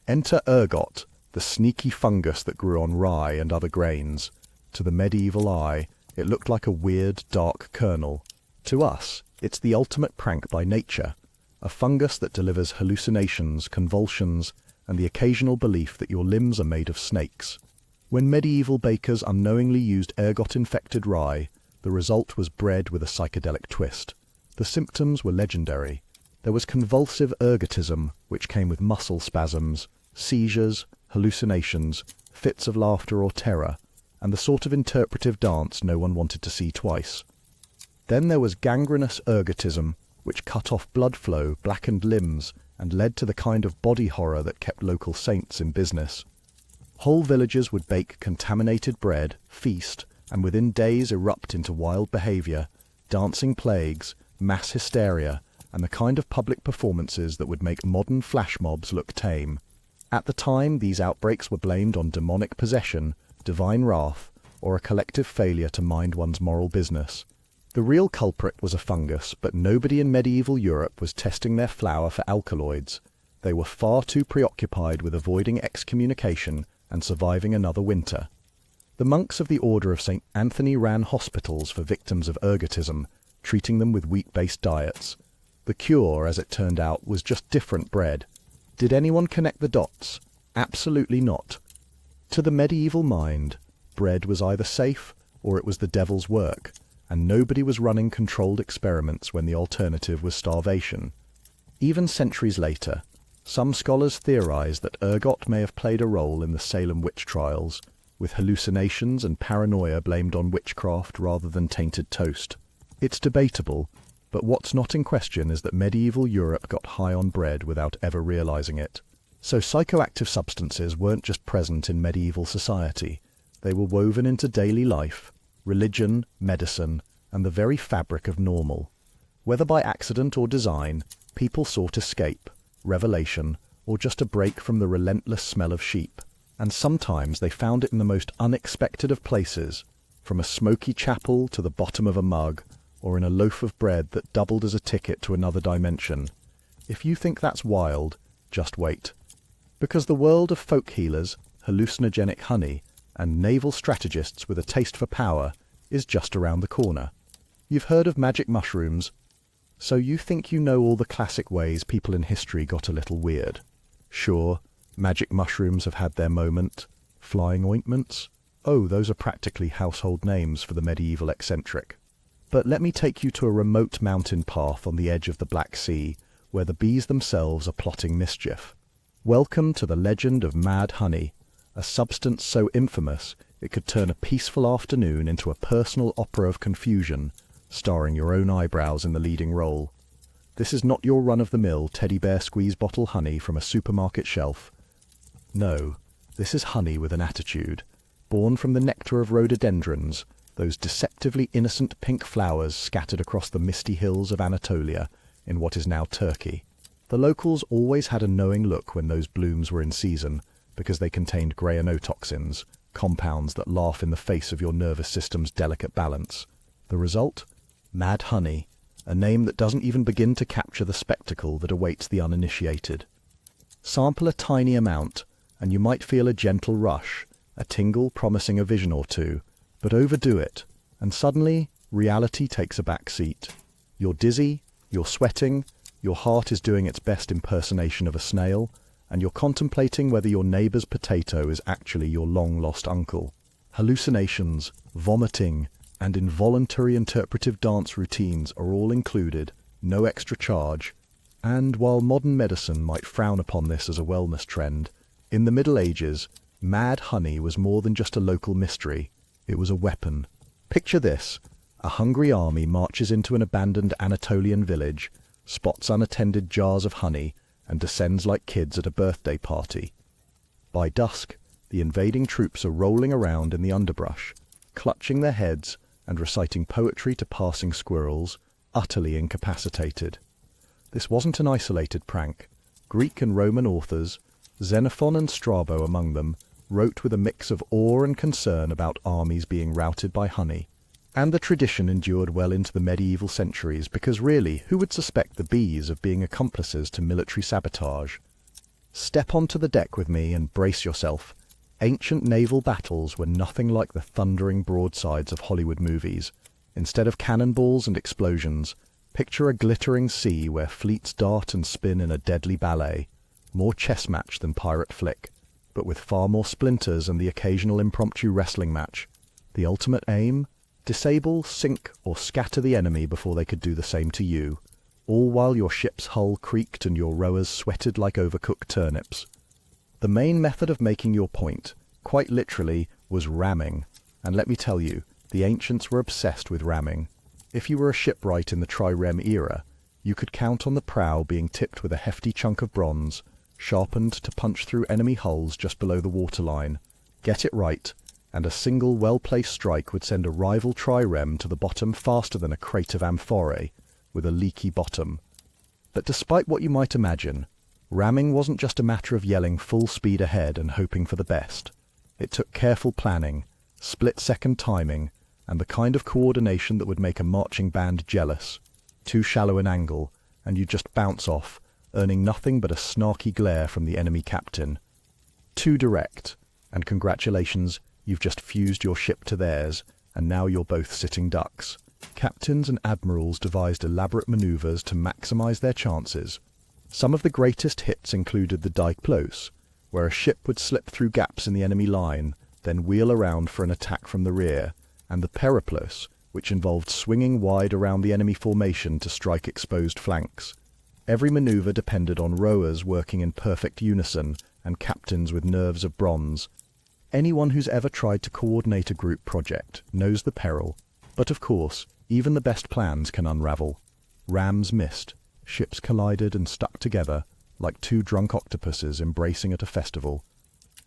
Enter ergot, the sneaky fungus that grew on rye and other grains. To the medieval eye, it looked like a weird, dark kernel. To us, it's the ultimate prank by nature, a fungus that delivers hallucinations, convulsions, and the occasional belief that your limbs are made of snakes. When medieval bakers unknowingly used ergot-infected rye, the result was bread with a psychedelic twist. The symptoms were legendary. There was convulsive ergotism, which came with muscle spasms, seizures, hallucinations, fits of laughter or terror, and the sort of interpretive dance no one wanted to see twice. Then there was gangrenous ergotism, which cut off blood flow, blackened limbs, and led to the kind of body horror that kept local saints in business. Whole villages would bake contaminated bread, feast, and within days erupt into wild behaviour, dancing plagues, mass hysteria, and the kind of public performances that would make modern flash mobs look tame. At the time, these outbreaks were blamed on demonic possession, divine wrath, or a collective failure to mind one's moral business. The real culprit was a fungus, but nobody in medieval Europe was testing their flour for alkaloids. They were far too preoccupied with avoiding excommunication and surviving another winter. The monks of the Order of St. Anthony ran hospitals for victims of ergotism, treating them with wheat-based diets. The cure, as it turned out, was just different bread. Did anyone connect the dots? Absolutely not. To the medieval mind, bread was either safe or it was the devil's work, and nobody was running controlled experiments when the alternative was starvation. Even centuries later, some scholars theorize that ergot may have played a role in the Salem witch trials, with hallucinations and paranoia blamed on witchcraft rather than tainted toast. It's debatable, but what's not in question is that medieval Europe got high on bread without ever realizing it. So psychoactive substances weren't just present in medieval society, they were woven into daily life, religion, medicine, and the very fabric of normal. Whether by accident or design, people sought escape, revelation, or just a break from the relentless smell of sheep. And sometimes they found it in the most unexpected of places, from a smoky chapel to the bottom of a mug, or in a loaf of bread that doubled as a ticket to another dimension. If you think that's wild, just wait. Because the world of folk healers, hallucinogenic honey, and naval strategists with a taste for power is just around the corner. You've heard of magic mushrooms, so you think you know all the classic ways people in history got a little weird. Sure, magic mushrooms have had their moment. Flying ointments? Oh, those are practically household names for the medieval eccentric. But let me take you to a remote mountain path on the edge of the Black Sea, where the bees themselves are plotting mischief. Welcome to the legend of mad honey, a substance so infamous it could turn a peaceful afternoon into a personal opera of confusion, starring your own eyebrows in the leading role. This is not your run-of-the-mill teddy bear squeeze bottle honey from a supermarket shelf. No, this is honey with an attitude, born from the nectar of rhododendrons, those deceptively innocent pink flowers scattered across the misty hills of Anatolia in what is now Turkey. The locals always had a knowing look when those blooms were in season, because they contained granotoxins, compounds that laugh in the face of your nervous system's delicate balance. The result? Mad honey, a name that doesn't even begin to capture the spectacle that awaits the uninitiated. Sample a tiny amount, and you might feel a gentle rush, a tingle promising a vision or two, but overdo it, and suddenly reality takes a back seat. You're dizzy, you're sweating, your heart is doing its best impersonation of a snail, and you're contemplating whether your neighbour's potato is actually your long-lost uncle. Hallucinations, vomiting, and involuntary interpretive dance routines are all included, no extra charge. And while modern medicine might frown upon this as a wellness trend, in the Middle Ages, mad honey was more than just a local mystery. It was a weapon. Picture this. A hungry army marches into an abandoned Anatolian village, spots unattended jars of honey, and descends like kids at a birthday party. By dusk, the invading troops are rolling around in the underbrush, clutching their heads and reciting poetry to passing squirrels, utterly incapacitated. This wasn't an isolated prank. Greek and Roman authors, Xenophon and Strabo among them, wrote with a mix of awe and concern about armies being routed by honey. And the tradition endured well into the medieval centuries, because really, who would suspect the bees of being accomplices to military sabotage? Step onto the deck with me and brace yourself. Ancient naval battles were nothing like the thundering broadsides of Hollywood movies. Instead of cannonballs and explosions, picture a glittering sea where fleets dart and spin in a deadly ballet. More chess match than pirate flick, but with far more splinters and the occasional impromptu wrestling match. The ultimate aim? Disable, sink, or scatter the enemy before they could do the same to you, all while your ship's hull creaked and your rowers sweated like overcooked turnips. The main method of making your point, quite literally, was ramming. And let me tell you, the ancients were obsessed with ramming. If you were a shipwright in the trireme era, you could count on the prow being tipped with a hefty chunk of bronze, sharpened to punch through enemy hulls just below the waterline. Get it right, and a single well-placed strike would send a rival trireme to the bottom faster than a crate of amphorae, with a leaky bottom. But despite what you might imagine, ramming wasn't just a matter of yelling full speed ahead and hoping for the best. It took careful planning, split-second timing, and the kind of coordination that would make a marching band jealous. Too shallow an angle, and you just bounce off, earning nothing but a snarky glare from the enemy captain. Too direct, and congratulations, you've just fused your ship to theirs, and now you're both sitting ducks. Captains and admirals devised elaborate manoeuvres to maximize their chances. Some of the greatest hits included the diplos, where a ship would slip through gaps in the enemy line, then wheel around for an attack from the rear, and the periplos, which involved swinging wide around the enemy formation to strike exposed flanks. Every maneuver depended on rowers working in perfect unison and captains with nerves of bronze. Anyone who's ever tried to coordinate a group project knows the peril, but of course, even the best plans can unravel. Rams missed, ships collided and stuck together, like two drunk octopuses embracing at a festival.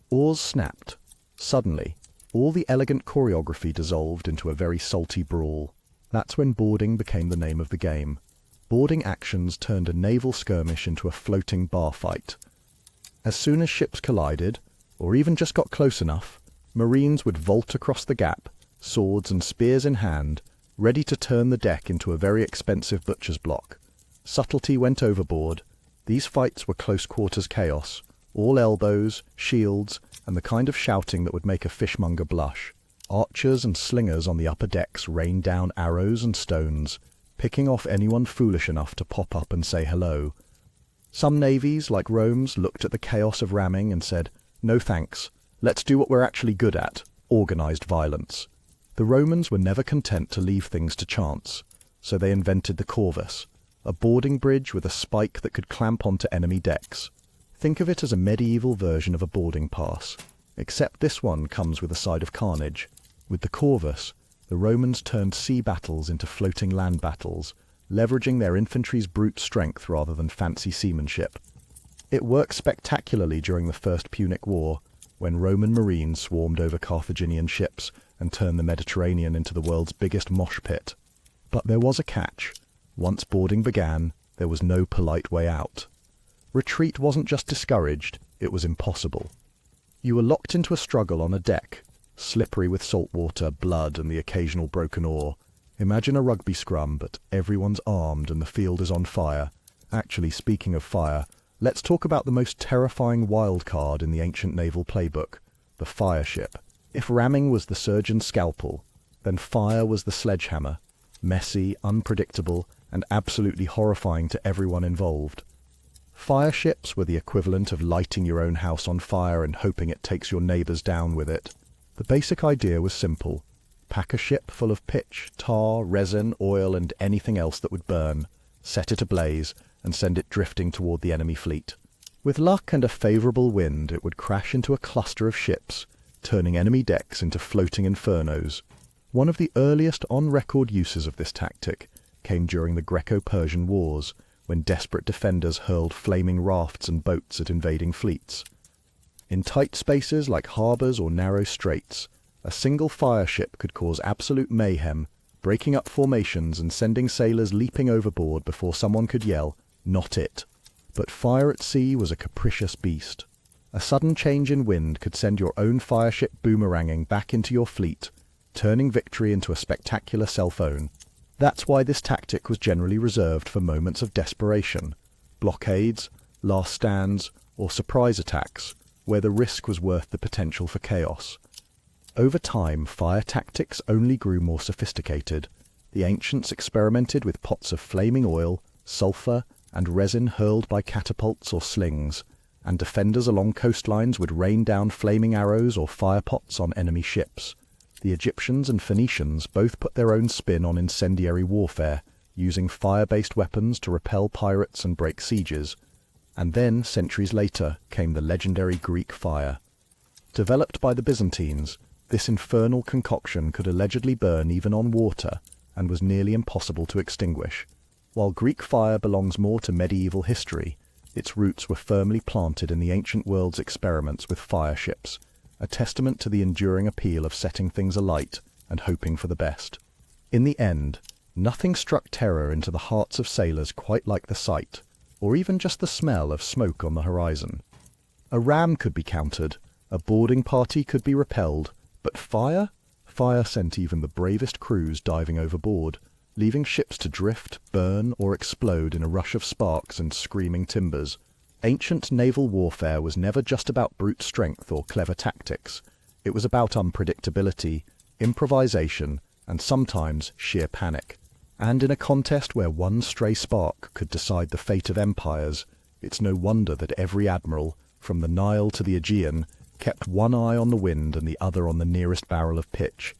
Oars snapped. Suddenly, all the elegant choreography dissolved into a very salty brawl. That's when boarding became the name of the game. Boarding actions turned a naval skirmish into a floating bar fight. As soon as ships collided, or even just got close enough, Marines would vault across the gap, swords and spears in hand, ready to turn the deck into a very expensive butcher's block. Subtlety went overboard. These fights were close-quarters chaos, all elbows, shields, and the kind of shouting that would make a fishmonger blush. Archers and slingers on the upper decks rained down arrows and stones, picking off anyone foolish enough to pop up and say hello. Some navies, like Rome's, looked at the chaos of ramming and said, "No thanks, let's do what we're actually good at, organized violence." The Romans were never content to leave things to chance, so they invented the corvus, a boarding bridge with a spike that could clamp onto enemy decks. Think of it as a medieval version of a boarding pass, except this one comes with a side of carnage. With the corvus, the Romans turned sea battles into floating land battles, leveraging their infantry's brute strength rather than fancy seamanship. It worked spectacularly during the First Punic War, when Roman marines swarmed over Carthaginian ships and turned the Mediterranean into the world's biggest mosh pit. But there was a catch. Once boarding began, there was no polite way out. Retreat wasn't just discouraged, it was impossible. You were locked into a struggle on a deck, slippery with salt water, blood, and the occasional broken oar. Imagine a rugby scrum, but everyone's armed and the field is on fire. Actually, speaking of fire, let's talk about the most terrifying wild card in the ancient naval playbook, the fire ship. If ramming was the surgeon's scalpel, then fire was the sledgehammer, messy, unpredictable, and absolutely horrifying to everyone involved. Fire ships were the equivalent of lighting your own house on fire and hoping it takes your neighbours down with it. The basic idea was simple. Pack a ship full of pitch, tar, resin, oil, and anything else that would burn, set it ablaze, and send it drifting toward the enemy fleet. With luck and a favourable wind, it would crash into a cluster of ships, turning enemy decks into floating infernos. One of the earliest on-record uses of this tactic came during the Greco-Persian Wars, when desperate defenders hurled flaming rafts and boats at invading fleets. In tight spaces like harbours or narrow straits, a single fire ship could cause absolute mayhem, breaking up formations and sending sailors leaping overboard before someone could yell, "Not it." But fire at sea was a capricious beast. A sudden change in wind could send your own fire ship boomeranging back into your fleet, turning victory into a spectacular self-own. That's why this tactic was generally reserved for moments of desperation, blockades, last stands, or surprise attacks, where the risk was worth the potential for chaos. Over time, fire tactics only grew more sophisticated. The ancients experimented with pots of flaming oil, sulfur, and resin hurled by catapults or slings, and defenders along coastlines would rain down flaming arrows or fire pots on enemy ships. The Egyptians and Phoenicians both put their own spin on incendiary warfare, using fire-based weapons to repel pirates and break sieges. And then, centuries later, came the legendary Greek fire. Developed by the Byzantines, this infernal concoction could allegedly burn even on water, and was nearly impossible to extinguish. While Greek fire belongs more to medieval history, its roots were firmly planted in the ancient world's experiments with fire ships, a testament to the enduring appeal of setting things alight and hoping for the best. In the end, nothing struck terror into the hearts of sailors quite like the sight, or even just the smell of smoke on the horizon. A ram could be countered, a boarding party could be repelled, but fire? Fire sent even the bravest crews diving overboard, leaving ships to drift, burn, or explode in a rush of sparks and screaming timbers. Ancient naval warfare was never just about brute strength or clever tactics. It was about unpredictability, improvisation, and sometimes sheer panic. And in a contest where one stray spark could decide the fate of empires, it's no wonder that every admiral, from the Nile to the Aegean, kept one eye on the wind and the other on the nearest barrel of pitch.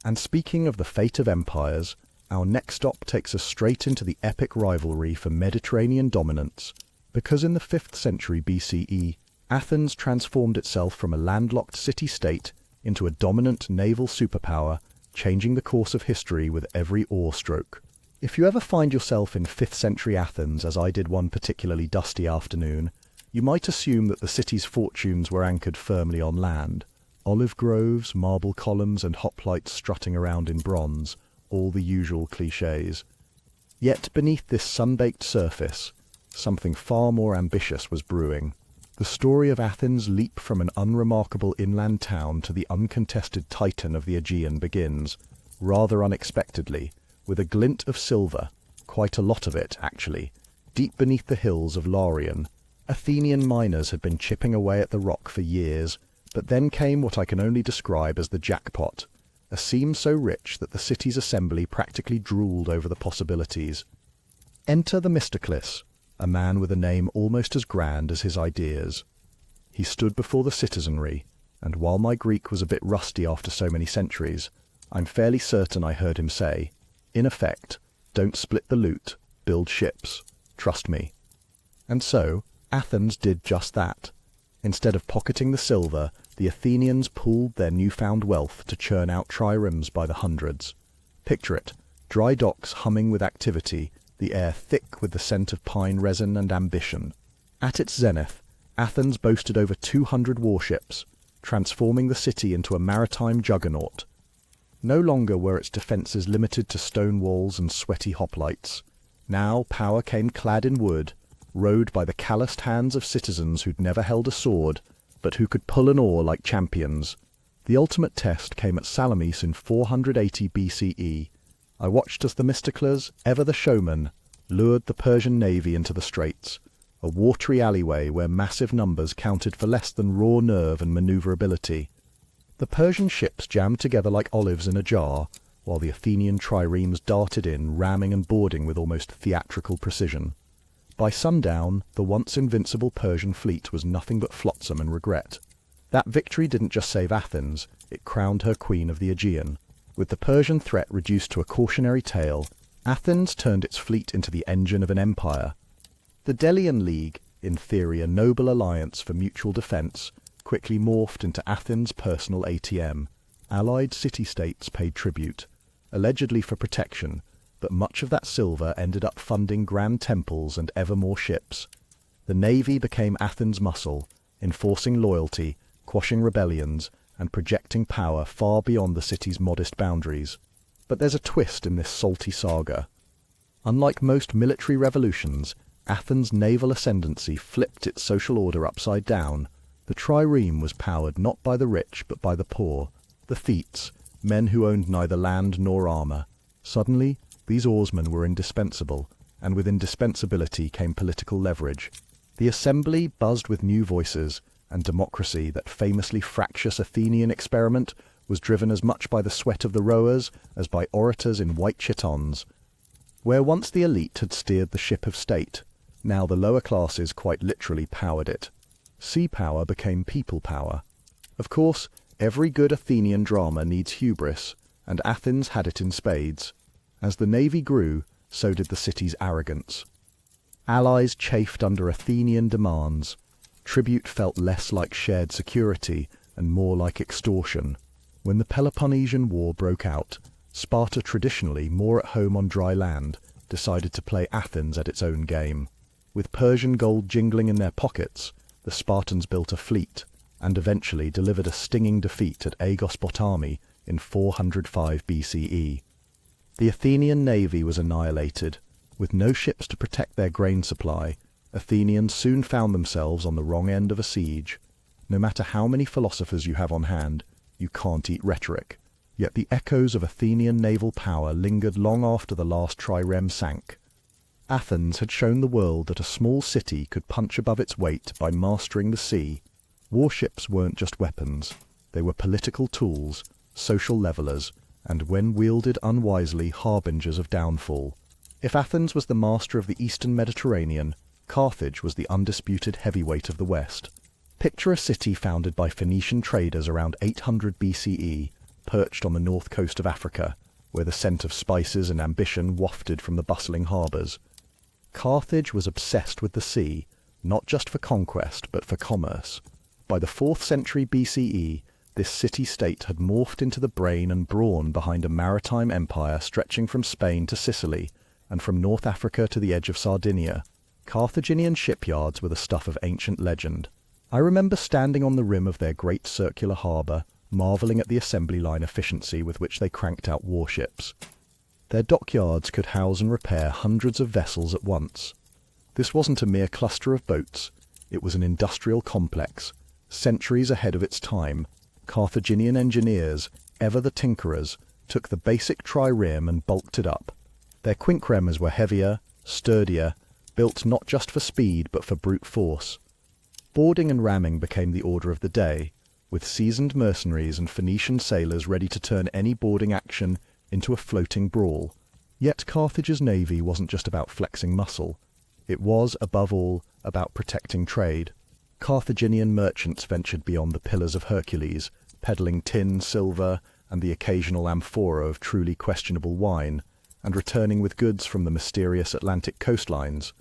And speaking of the fate of empires, our next stop takes us straight into the epic rivalry for Mediterranean dominance. Because in the 5th century BCE, Athens transformed itself from a landlocked city-state into a dominant naval superpower, changing the course of history with every oar stroke. If you ever find yourself in 5th century Athens, as I did one particularly dusty afternoon, you might assume that the city's fortunes were anchored firmly on land. Olive groves, marble columns, and hoplites strutting around in bronze, all the usual clichés. Yet beneath this sun-baked surface, something far more ambitious was brewing. The story of Athens' leap from an unremarkable inland town to the uncontested titan of the Aegean begins. rather unexpectedly, with a glint of silver, quite a lot of it, actually, deep beneath the hills of Larian. Athenian miners had been chipping away at the rock for years, but then came what I can only describe as the jackpot, a seam so rich that the city's assembly practically drooled over the possibilities. Enter Themistocles, a man with a name almost as grand as his ideas. He stood before the citizenry, and while my Greek was a bit rusty after so many centuries, I'm fairly certain I heard him say, in effect, don't split the loot, build ships, trust me. And so, Athens did just that. Instead of pocketing the silver, the Athenians pooled their newfound wealth to churn out triremes by the hundreds. Picture it, dry docks humming with activity, the air thick with the scent of pine resin and ambition. At its zenith, Athens boasted over 200 warships, transforming the city into a maritime juggernaut. No longer were its defences limited to stone walls and sweaty hoplites. Now power came clad in wood, rowed by the calloused hands of citizens who'd never held a sword, but who could pull an oar like champions. The ultimate test came at Salamis in 480 BCE. I watched as Themistocles, ever the showman, lured the Persian navy into the straits, a watery alleyway where massive numbers counted for less than raw nerve and manoeuvrability. The Persian ships jammed together like olives in a jar, while the Athenian triremes darted in, ramming and boarding with almost theatrical precision. By sundown, the once invincible Persian fleet was nothing but flotsam and regret. That victory didn't just save Athens, it crowned her queen of the Aegean. With the Persian threat reduced to a cautionary tale, Athens turned its fleet into the engine of an empire. The Delian League, in theory a noble alliance for mutual defence, quickly morphed into Athens' personal ATM. Allied city-states paid tribute, allegedly for protection, but much of that silver ended up funding grand temples and ever more ships. The navy became Athens' muscle, enforcing loyalty, quashing rebellions, and projecting power far beyond the city's modest boundaries. But there's a twist in this salty saga. Unlike most military revolutions, Athens' naval ascendancy flipped its social order upside down. The trireme was powered not by the rich but by the poor, the thetes, men who owned neither land nor armour. Suddenly, these oarsmen were indispensable, and with indispensability came political leverage. The assembly buzzed with new voices, and democracy, that famously fractious Athenian experiment, was driven as much by the sweat of the rowers as by orators in white chittons. Where once the elite had steered the ship of state, now the lower classes quite literally powered it. Sea power became people power. Of course, every good Athenian drama needs hubris, and Athens had it in spades. As the navy grew, so did the city's arrogance. Allies chafed under Athenian demands. Tribute felt less like shared security and more like extortion. When the Peloponnesian War broke out, Sparta, traditionally more at home on dry land, decided to play Athens at its own game. With Persian gold jingling in their pockets, the Spartans built a fleet, and eventually delivered a stinging defeat at Aegospotami in 405 BCE. The Athenian navy was annihilated. With no ships to protect their grain supply, Athenians soon found themselves on the wrong end of a siege. No matter how many philosophers you have on hand, you can't eat rhetoric. Yet the echoes of Athenian naval power lingered long after the last trireme sank. Athens had shown the world that a small city could punch above its weight by mastering the sea. Warships weren't just weapons. They were political tools, social levelers, and when wielded unwisely, harbingers of downfall. If Athens was the master of the eastern Mediterranean, Carthage was the undisputed heavyweight of the West. Picture a city founded by Phoenician traders around 800 BCE, perched on the north coast of Africa, where the scent of spices and ambition wafted from the bustling harbours. Carthage was obsessed with the sea, not just for conquest, but for commerce. By the 4th century BCE, this city-state had morphed into the brain and brawn behind a maritime empire stretching from Spain to Sicily, and from North Africa to the edge of Sardinia. Carthaginian shipyards were the stuff of ancient legend. I remember standing on the rim of their great circular harbour, marvelling at the assembly line efficiency with which they cranked out warships. Their dockyards could house and repair hundreds of vessels at once. This wasn't a mere cluster of boats, it was an industrial complex, centuries ahead of its time. Carthaginian engineers, ever the tinkerers, took the basic trireme and bulked it up. Their quinqueremes were heavier, sturdier, built not just for speed but for brute force. Boarding and ramming became the order of the day, with seasoned mercenaries and Phoenician sailors ready to turn any boarding action into a floating brawl. Yet Carthage's navy wasn't just about flexing muscle. It was, above all, about protecting trade. Carthaginian merchants ventured beyond the Pillars of Hercules, peddling tin, silver, and the occasional amphora of truly questionable wine, and returning with goods from the mysterious Atlantic coastlines.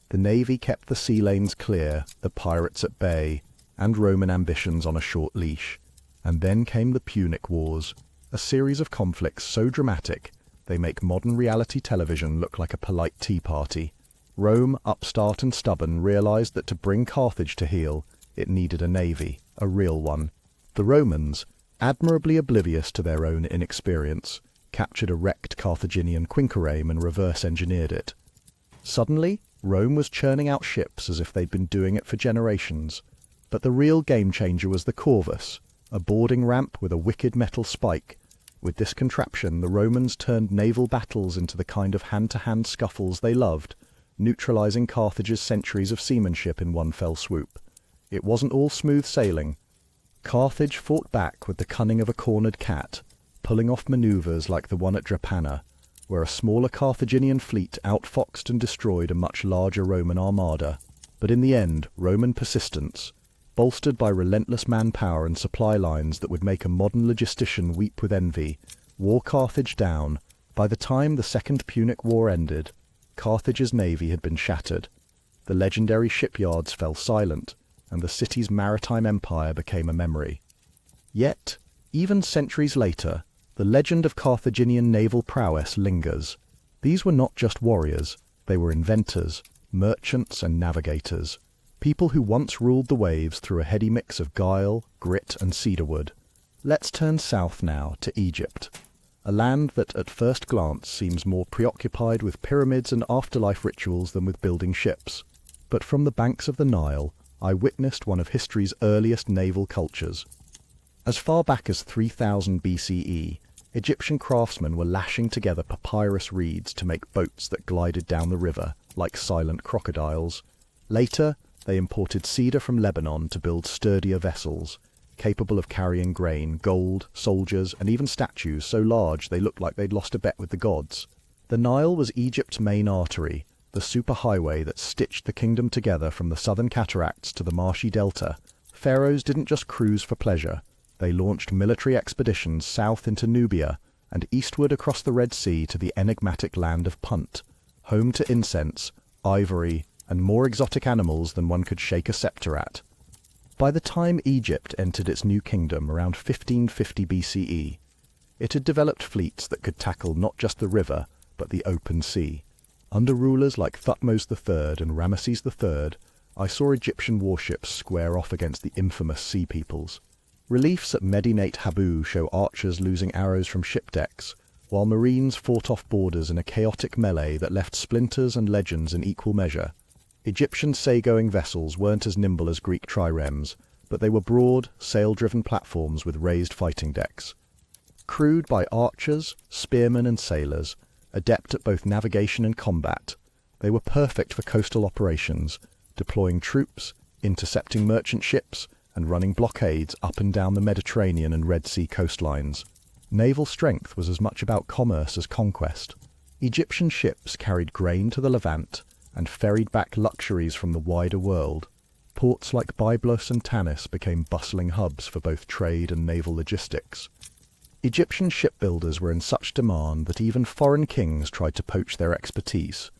The navy kept the sea lanes clear, the pirates at bay, and Roman ambitions on a short leash. And then came the Punic Wars, a series of conflicts so dramatic they make modern reality television look like a polite tea party. Rome, upstart and stubborn, realized that to bring Carthage to heel, it needed a navy, a real one. The Romans, admirably oblivious to their own inexperience, captured a wrecked Carthaginian quinquereme and reverse-engineered it. Suddenly, Rome was churning out ships as if they'd been doing it for generations. But the real game-changer was the corvus, a boarding ramp with a wicked metal spike. With this contraption, the Romans turned naval battles into the kind of hand-to-hand scuffles they loved, neutralizing Carthage's centuries of seamanship in one fell swoop. It wasn't all smooth sailing. Carthage fought back with the cunning of a cornered cat, pulling off maneuvers like the one at Drepana, where a smaller Carthaginian fleet outfoxed and destroyed a much larger Roman armada. But in the end, Roman persistence, bolstered by relentless manpower and supply lines that would make a modern logistician weep with envy, wore Carthage down. By the time the Second Punic War ended, Carthage's navy had been shattered. The legendary shipyards fell silent, and the city's maritime empire became a memory. Yet, even centuries later, the legend of Carthaginian naval prowess lingers. These were not just warriors, they were inventors, merchants and navigators, people who once ruled the waves through a heady mix of guile, grit and cedarwood. Let's turn south now to Egypt, a land that at first glance seems more preoccupied with pyramids and afterlife rituals than with building ships. But from the banks of the Nile, I witnessed one of history's earliest naval cultures. As far back as 3000 BCE, Egyptian craftsmen were lashing together papyrus reeds to make boats that glided down the river like silent crocodiles. Later, they imported cedar from Lebanon to build sturdier vessels, capable of carrying grain, gold, soldiers, and even statues so large they looked like they'd lost a bet with the gods. The Nile was Egypt's main artery, the superhighway that stitched the kingdom together from the southern cataracts to the marshy delta. Pharaohs didn't just cruise for pleasure. They launched military expeditions south into Nubia and eastward across the Red Sea to the enigmatic land of Punt, home to incense, ivory, and more exotic animals than one could shake a scepter at. By the time Egypt entered its new kingdom around 1550 BCE, it had developed fleets that could tackle not just the river, but the open sea. Under rulers like Thutmose III and Ramesses III, I saw Egyptian warships square off against the infamous Sea Peoples. Reliefs at Medinet Habu show archers losing arrows from ship decks, while marines fought off borders in a chaotic melee that left splinters and legends in equal measure. Egyptian seagoing vessels weren't as nimble as Greek triremes, but they were broad, sail-driven platforms with raised fighting decks. Crewed by archers, spearmen and sailors, adept at both navigation and combat, they were perfect for coastal operations, deploying troops, intercepting merchant ships, and running blockades up and down the Mediterranean and Red Sea coastlines. Naval strength was as much about commerce as conquest. Egyptian ships carried grain to the Levant and ferried back luxuries from the wider world. Ports like Byblos and Tanis became bustling hubs for both trade and naval logistics. Egyptian shipbuilders were in such demand that even foreign kings tried to poach their expertise.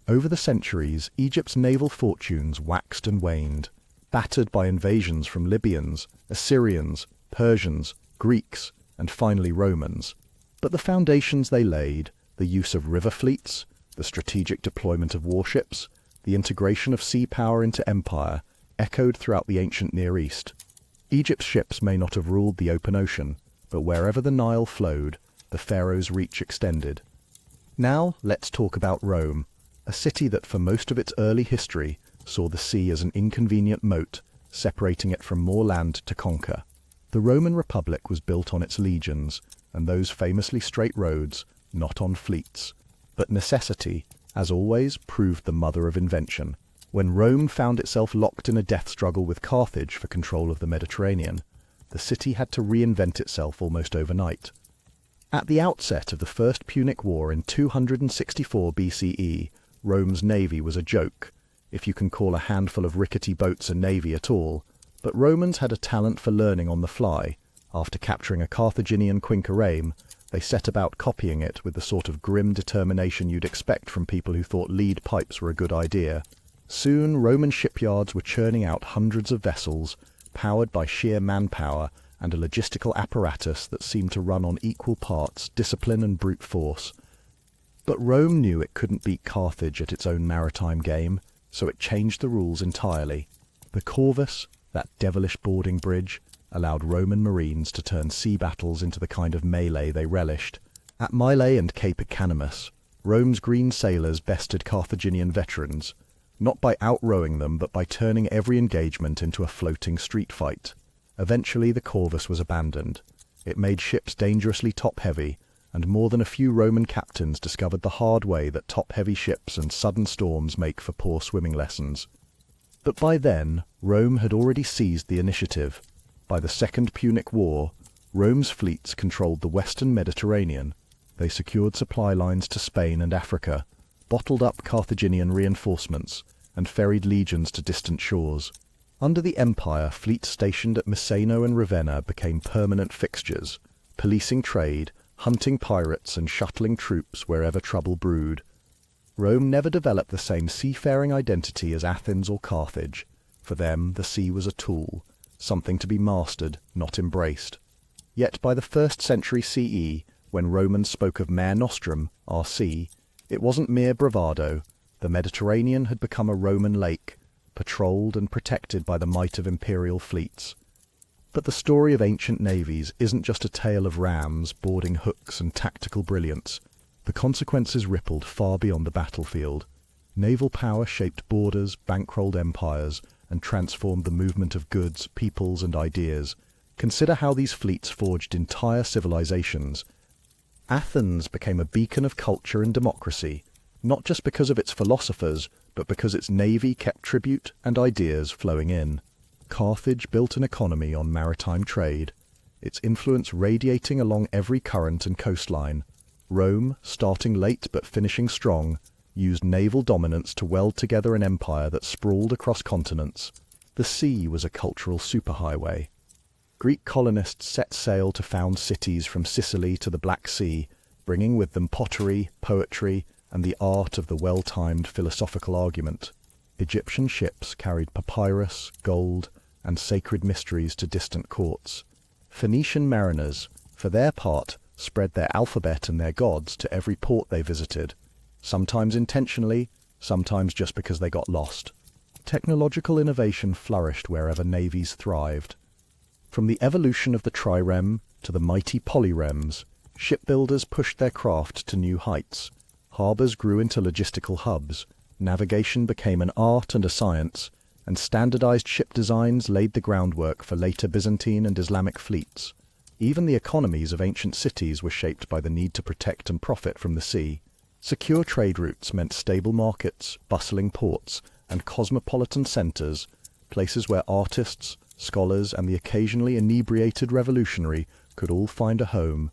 Over the centuries, Egypt's naval fortunes waxed and waned, battered by invasions from Libyans, Assyrians, Persians, Greeks, and finally Romans. But the foundations they laid, the use of river fleets, the strategic deployment of warships, the integration of sea power into empire, echoed throughout the ancient Near East. Egypt's ships may not have ruled the open ocean, but wherever the Nile flowed, the pharaoh's reach extended. Now let's talk about Rome, a city that for most of its early history saw the sea as an inconvenient moat, separating it from more land to conquer. The Roman Republic was built on its legions, and those famously straight roads, not on fleets. But necessity, as always, proved the mother of invention. When Rome found itself locked in a death struggle with Carthage for control of the Mediterranean, the city had to reinvent itself almost overnight. At the outset of the First Punic War in 264 BCE, Rome's navy was a joke, if you can call a handful of rickety boats a navy at all. But Romans had a talent for learning on the fly. After capturing a Carthaginian quinquereme, they set about copying it with the sort of grim determination you'd expect from people who thought lead pipes were a good idea. Soon, Roman shipyards were churning out hundreds of vessels, powered by sheer manpower and a logistical apparatus that seemed to run on equal parts discipline and brute force. But Rome knew it couldn't beat Carthage at its own maritime game, so it changed the rules entirely. The corvus, that devilish boarding bridge, allowed Roman marines to turn sea battles into the kind of melee they relished. At Mylae and Cape Ecanimus, Rome's green sailors bested Carthaginian veterans, not by outrowing them but by turning every engagement into a floating street fight. Eventually the corvus was abandoned. It made ships dangerously top-heavy, and more than a few Roman captains discovered the hard way that top-heavy ships and sudden storms make for poor swimming lessons. But by then, Rome had already seized the initiative. By the Second Punic War, Rome's fleets controlled the western Mediterranean. They secured supply lines to Spain and Africa, bottled up Carthaginian reinforcements, and ferried legions to distant shores. Under the Empire, fleets stationed at Miseno and Ravenna became permanent fixtures, policing trade, hunting pirates and shuttling troops wherever trouble brewed. Rome never developed the same seafaring identity as Athens or Carthage. For them, the sea was a tool, something to be mastered, not embraced. Yet by the 1st century CE, when Romans spoke of Mare Nostrum, our sea, it wasn't mere bravado. The Mediterranean had become a Roman lake, patrolled and protected by the might of imperial fleets. But the story of ancient navies isn't just a tale of rams, boarding hooks and tactical brilliance. The consequences rippled far beyond the battlefield. Naval power shaped borders, bankrolled empires, and transformed the movement of goods, peoples, and ideas. Consider how these fleets forged entire civilizations. Athens became a beacon of culture and democracy, not just because of its philosophers, but because its navy kept tribute and ideas flowing in. Carthage built an economy on maritime trade, its influence radiating along every current and coastline. Rome, starting late but finishing strong, used naval dominance to weld together an empire that sprawled across continents. The sea was a cultural superhighway. Greek colonists set sail to found cities from Sicily to the Black Sea, bringing with them pottery, poetry, and the art of the well-timed philosophical argument. Egyptian ships carried papyrus, gold, and sacred mysteries to distant courts. Phoenician mariners, for their part, spread their alphabet and their gods to every port they visited, sometimes intentionally, sometimes just because they got lost. Technological innovation flourished wherever navies thrived. From the evolution of the trireme to the mighty polyremes, shipbuilders pushed their craft to new heights. Harbours grew into logistical hubs, navigation became an art and a science, and standardized ship designs laid the groundwork for later Byzantine and Islamic fleets. Even the economies of ancient cities were shaped by the need to protect and profit from the sea. Secure trade routes meant stable markets, bustling ports, and cosmopolitan centres, places where artists, scholars, and the occasionally inebriated revolutionary could all find a home.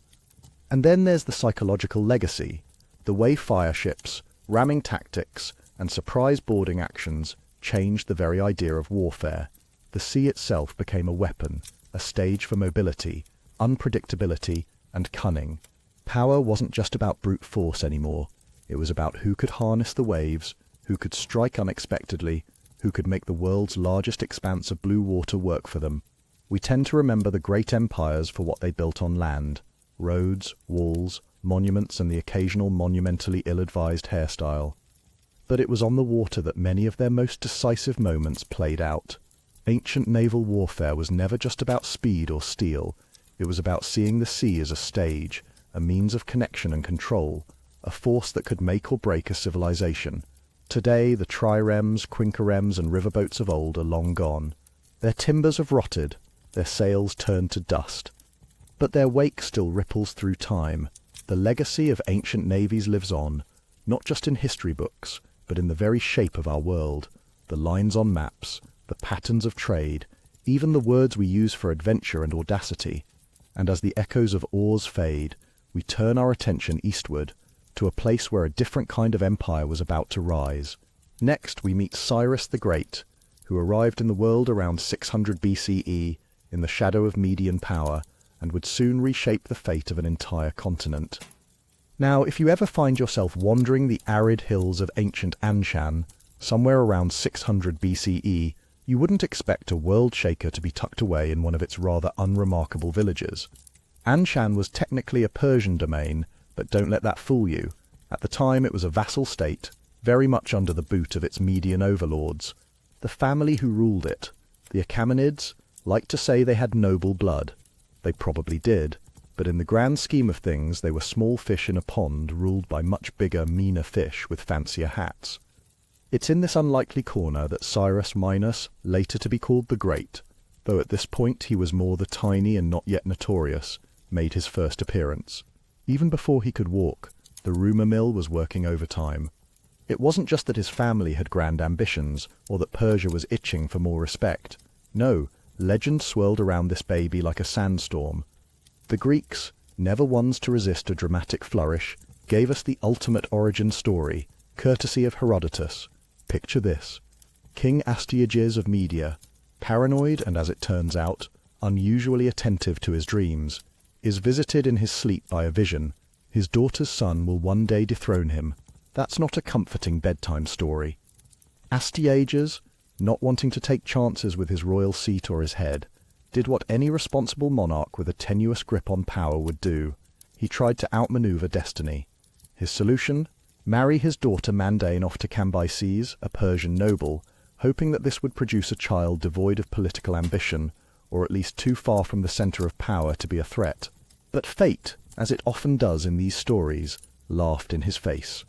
And then there's the psychological legacy. The way fire ships, ramming tactics, and surprise boarding actions changed the very idea of warfare. The sea itself became a weapon, a stage for mobility, unpredictability, and cunning. Power wasn't just about brute force anymore. It was about who could harness the waves, who could strike unexpectedly, who could make the world's largest expanse of blue water work for them. We tend to remember the great empires for what they built on land: roads, walls, monuments, and the occasional monumentally ill-advised hairstyle. But it was on the water that many of their most decisive moments played out. Ancient naval warfare was never just about speed or steel. It was about seeing the sea as a stage, a means of connection and control, a force that could make or break a civilization. Today, the triremes, quinqueremes, and riverboats of old are long gone. Their timbers have rotted, their sails turned to dust. But their wake still ripples through time. The legacy of ancient navies lives on, not just in history books, but in the very shape of our world, the lines on maps, the patterns of trade, even the words we use for adventure and audacity. And as the echoes of oars fade, we turn our attention eastward, to a place where a different kind of empire was about to rise. Next, we meet Cyrus the Great, who arrived in the world around 600 BCE in the shadow of Median power, and would soon reshape the fate of an entire continent. Now, if you ever find yourself wandering the arid hills of ancient Anshan, somewhere around 600 BCE, you wouldn't expect a world shaker to be tucked away in one of its rather unremarkable villages. Anshan was technically a Persian domain, but don't let that fool you. At the time it was a vassal state, very much under the boot of its Median overlords. The family who ruled it, the Achaemenids, liked to say they had noble blood. They probably did, but in the grand scheme of things they were small fish in a pond ruled by much bigger, meaner fish with fancier hats. It's in this unlikely corner that Cyrus Minus, later to be called the Great, though at this point he was more the tiny and not yet notorious, made his first appearance. Even before he could walk, the rumour mill was working overtime. It wasn't just that his family had grand ambitions, or that Persia was itching for more respect. No, legend swirled around this baby like a sandstorm. The Greeks, never ones to resist a dramatic flourish, gave us the ultimate origin story, courtesy of Herodotus. Picture this. King Astyages of Media, paranoid and, as it turns out, unusually attentive to his dreams, is visited in his sleep by a vision. His daughter's son will one day dethrone him. That's not a comforting bedtime story. Astyages, not wanting to take chances with his royal seat or his head, did what any responsible monarch with a tenuous grip on power would do. He tried to outmaneuver destiny. His solution? Marry his daughter Mandane off to Cambyses, a Persian noble, hoping that this would produce a child devoid of political ambition, or at least too far from the centre of power to be a threat. But fate, as it often does in these stories, laughed in his face.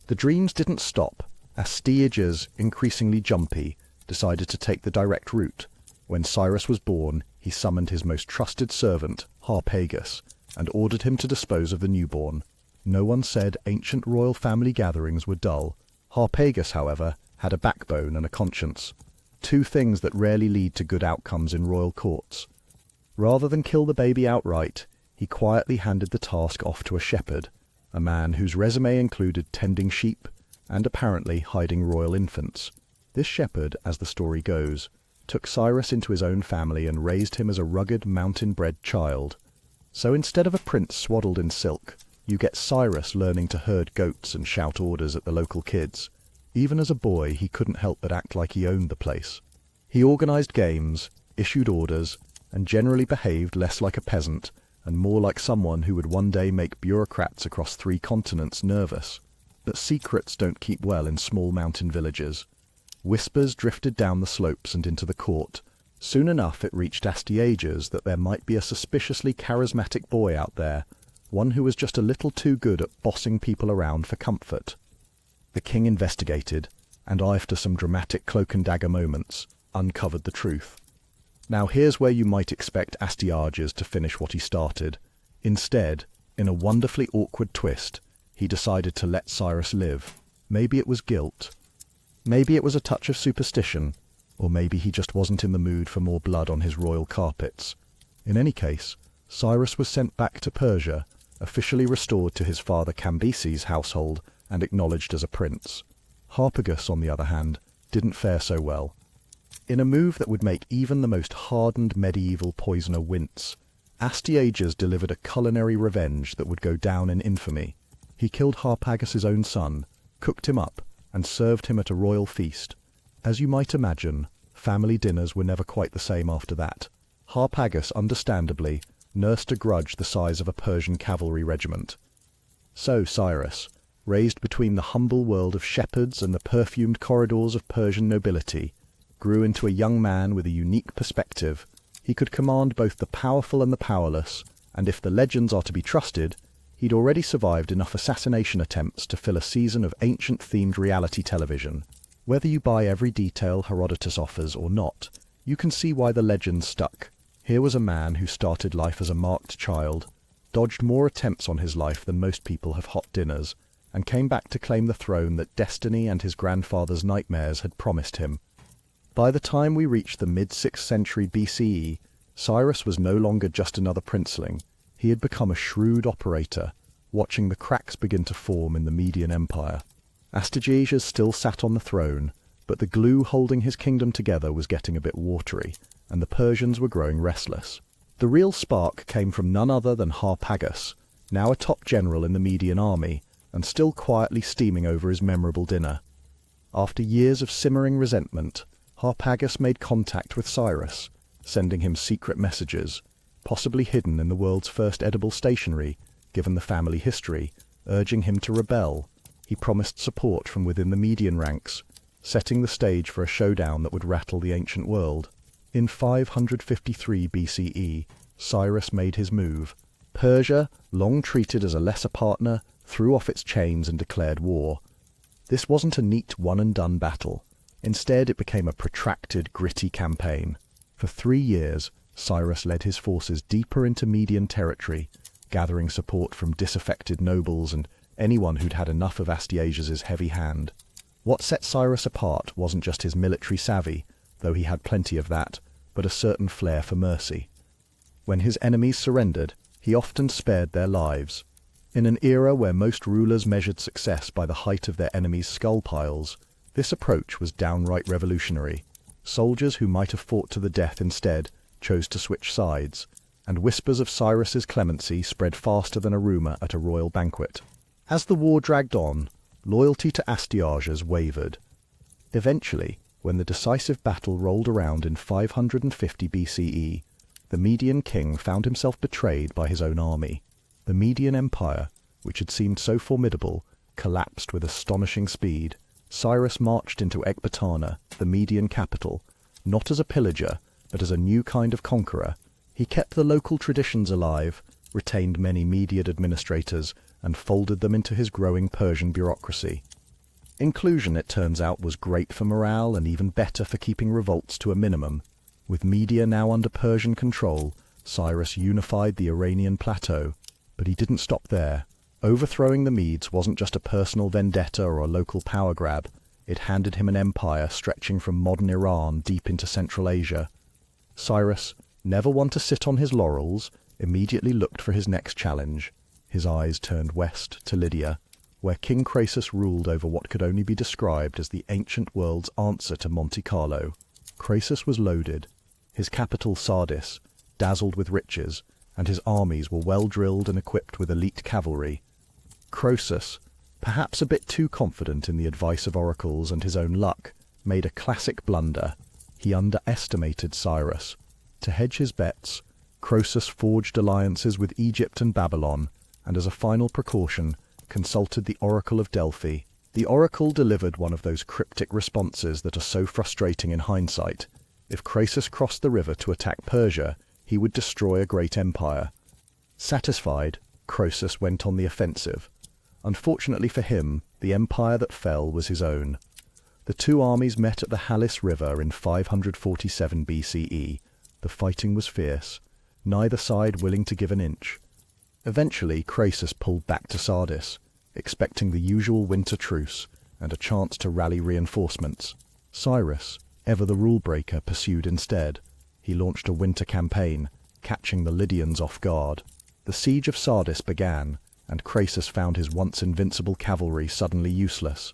The dreams didn't stop. Astyages, increasingly jumpy, decided to take the direct route. When Cyrus was born, he summoned his most trusted servant, Harpagus, and ordered him to dispose of the newborn. No one said ancient royal family gatherings were dull. Harpagus, however, had a backbone and a conscience, two things that rarely lead to good outcomes in royal courts. Rather than kill the baby outright, he quietly handed the task off to a shepherd, a man whose resume included tending sheep and apparently hiding royal infants. This shepherd, as the story goes, took Cyrus into his own family and raised him as a rugged, mountain-bred child. So instead of a prince swaddled in silk, you get Cyrus learning to herd goats and shout orders at the local kids. Even as a boy, he couldn't help but act like he owned the place. He organised games, issued orders, and generally behaved less like a peasant and more like someone who would one day make bureaucrats across 3 continents nervous. But secrets don't keep well in small mountain villages. Whispers drifted down the slopes and into the court. Soon enough it reached Astyages that there might be a suspiciously charismatic boy out there, one who was just a little too good at bossing people around for comfort. The king investigated, and after some dramatic cloak-and-dagger moments, uncovered the truth. Now here's where you might expect Astyages to finish what he started. Instead, in a wonderfully awkward twist, he decided to let Cyrus live. Maybe it was guilt. Maybe it was a touch of superstition, or maybe he just wasn't in the mood for more blood on his royal carpets. In any case, Cyrus was sent back to Persia, officially restored to his father Cambyses' household and acknowledged as a prince. Harpagus, on the other hand, didn't fare so well. In a move that would make even the most hardened medieval poisoner wince, Astyages delivered a culinary revenge that would go down in infamy. He killed Harpagus' own son, cooked him up, and served him at a royal feast. As you might imagine, family dinners were never quite the same after that. Harpagus, understandably, nursed a grudge the size of a Persian cavalry regiment. So Cyrus, raised between the humble world of shepherds and the perfumed corridors of Persian nobility, grew into a young man with a unique perspective. He could command both the powerful and the powerless, and if the legends are to be trusted, he'd already survived enough assassination attempts to fill a season of ancient-themed reality television. Whether you buy every detail Herodotus offers or not, you can see why the legend stuck. Here was a man who started life as a marked child, dodged more attempts on his life than most people have hot dinners, and came back to claim the throne that destiny and his grandfather's nightmares had promised him. By the time we reached the mid-6th century BCE, Cyrus was no longer just another princeling. He had become a shrewd operator, watching the cracks begin to form in the Median Empire. Astyages still sat on the throne, but the glue holding his kingdom together was getting a bit watery, and the Persians were growing restless. The real spark came from none other than Harpagus, now a top general in the Median army, and still quietly steaming over his memorable dinner. After years of simmering resentment, Harpagus made contact with Cyrus, sending him secret messages, possibly hidden in the world's first edible stationery, given the family history, urging him to rebel. He promised support from within the Median ranks, setting the stage for a showdown that would rattle the ancient world. In 553 BCE, Cyrus made his move. Persia, long treated as a lesser partner, threw off its chains and declared war. This wasn't a neat one-and-done battle. Instead, it became a protracted, gritty campaign. For 3 years, Cyrus led his forces deeper into Median territory, gathering support from disaffected nobles and anyone who'd had enough of Astyages' heavy hand. What set Cyrus apart wasn't just his military savvy, though he had plenty of that, but a certain flair for mercy. When his enemies surrendered, he often spared their lives. In an era where most rulers measured success by the height of their enemies' skull piles, this approach was downright revolutionary. Soldiers who might have fought to the death instead chose to switch sides, and whispers of Cyrus's clemency spread faster than a rumor at a royal banquet. As the war dragged on, loyalty to Astyages wavered. Eventually, when the decisive battle rolled around in 550 BCE, the Median king found himself betrayed by his own army. The Median Empire, which had seemed so formidable, collapsed with astonishing speed. Cyrus marched into Ecbatana, the Median capital, not as a pillager, but as a new kind of conqueror. He kept the local traditions alive, retained many Median administrators, and folded them into his growing Persian bureaucracy. Inclusion, it turns out, was great for morale and even better for keeping revolts to a minimum. With Media now under Persian control, Cyrus unified the Iranian plateau. But he didn't stop there. Overthrowing the Medes wasn't just a personal vendetta or a local power grab. It handed him an empire stretching from modern Iran deep into Central Asia. Cyrus, never one to sit on his laurels, immediately looked for his next challenge. His eyes turned west to Lydia, where King Croesus ruled over what could only be described as the ancient world's answer to Monte Carlo. Croesus was loaded. His capital, Sardis, dazzled with riches, and his armies were well drilled and equipped with elite cavalry. Croesus, perhaps a bit too confident in the advice of oracles and his own luck, made a classic blunder. He underestimated Cyrus. To hedge his bets, Croesus forged alliances with Egypt and Babylon, and as a final precaution, consulted the Oracle of Delphi. The Oracle delivered one of those cryptic responses that are so frustrating in hindsight. If Croesus crossed the river to attack Persia, he would destroy a great empire. Satisfied, Croesus went on the offensive. Unfortunately for him, the empire that fell was his own. The two armies met at the Halys River in 547 BCE. The fighting was fierce, neither side willing to give an inch. Eventually, Croesus pulled back to Sardis, expecting the usual winter truce and a chance to rally reinforcements. Cyrus, ever the rule-breaker, pursued instead. He launched a winter campaign, catching the Lydians off guard. The siege of Sardis began, and Croesus found his once invincible cavalry suddenly useless.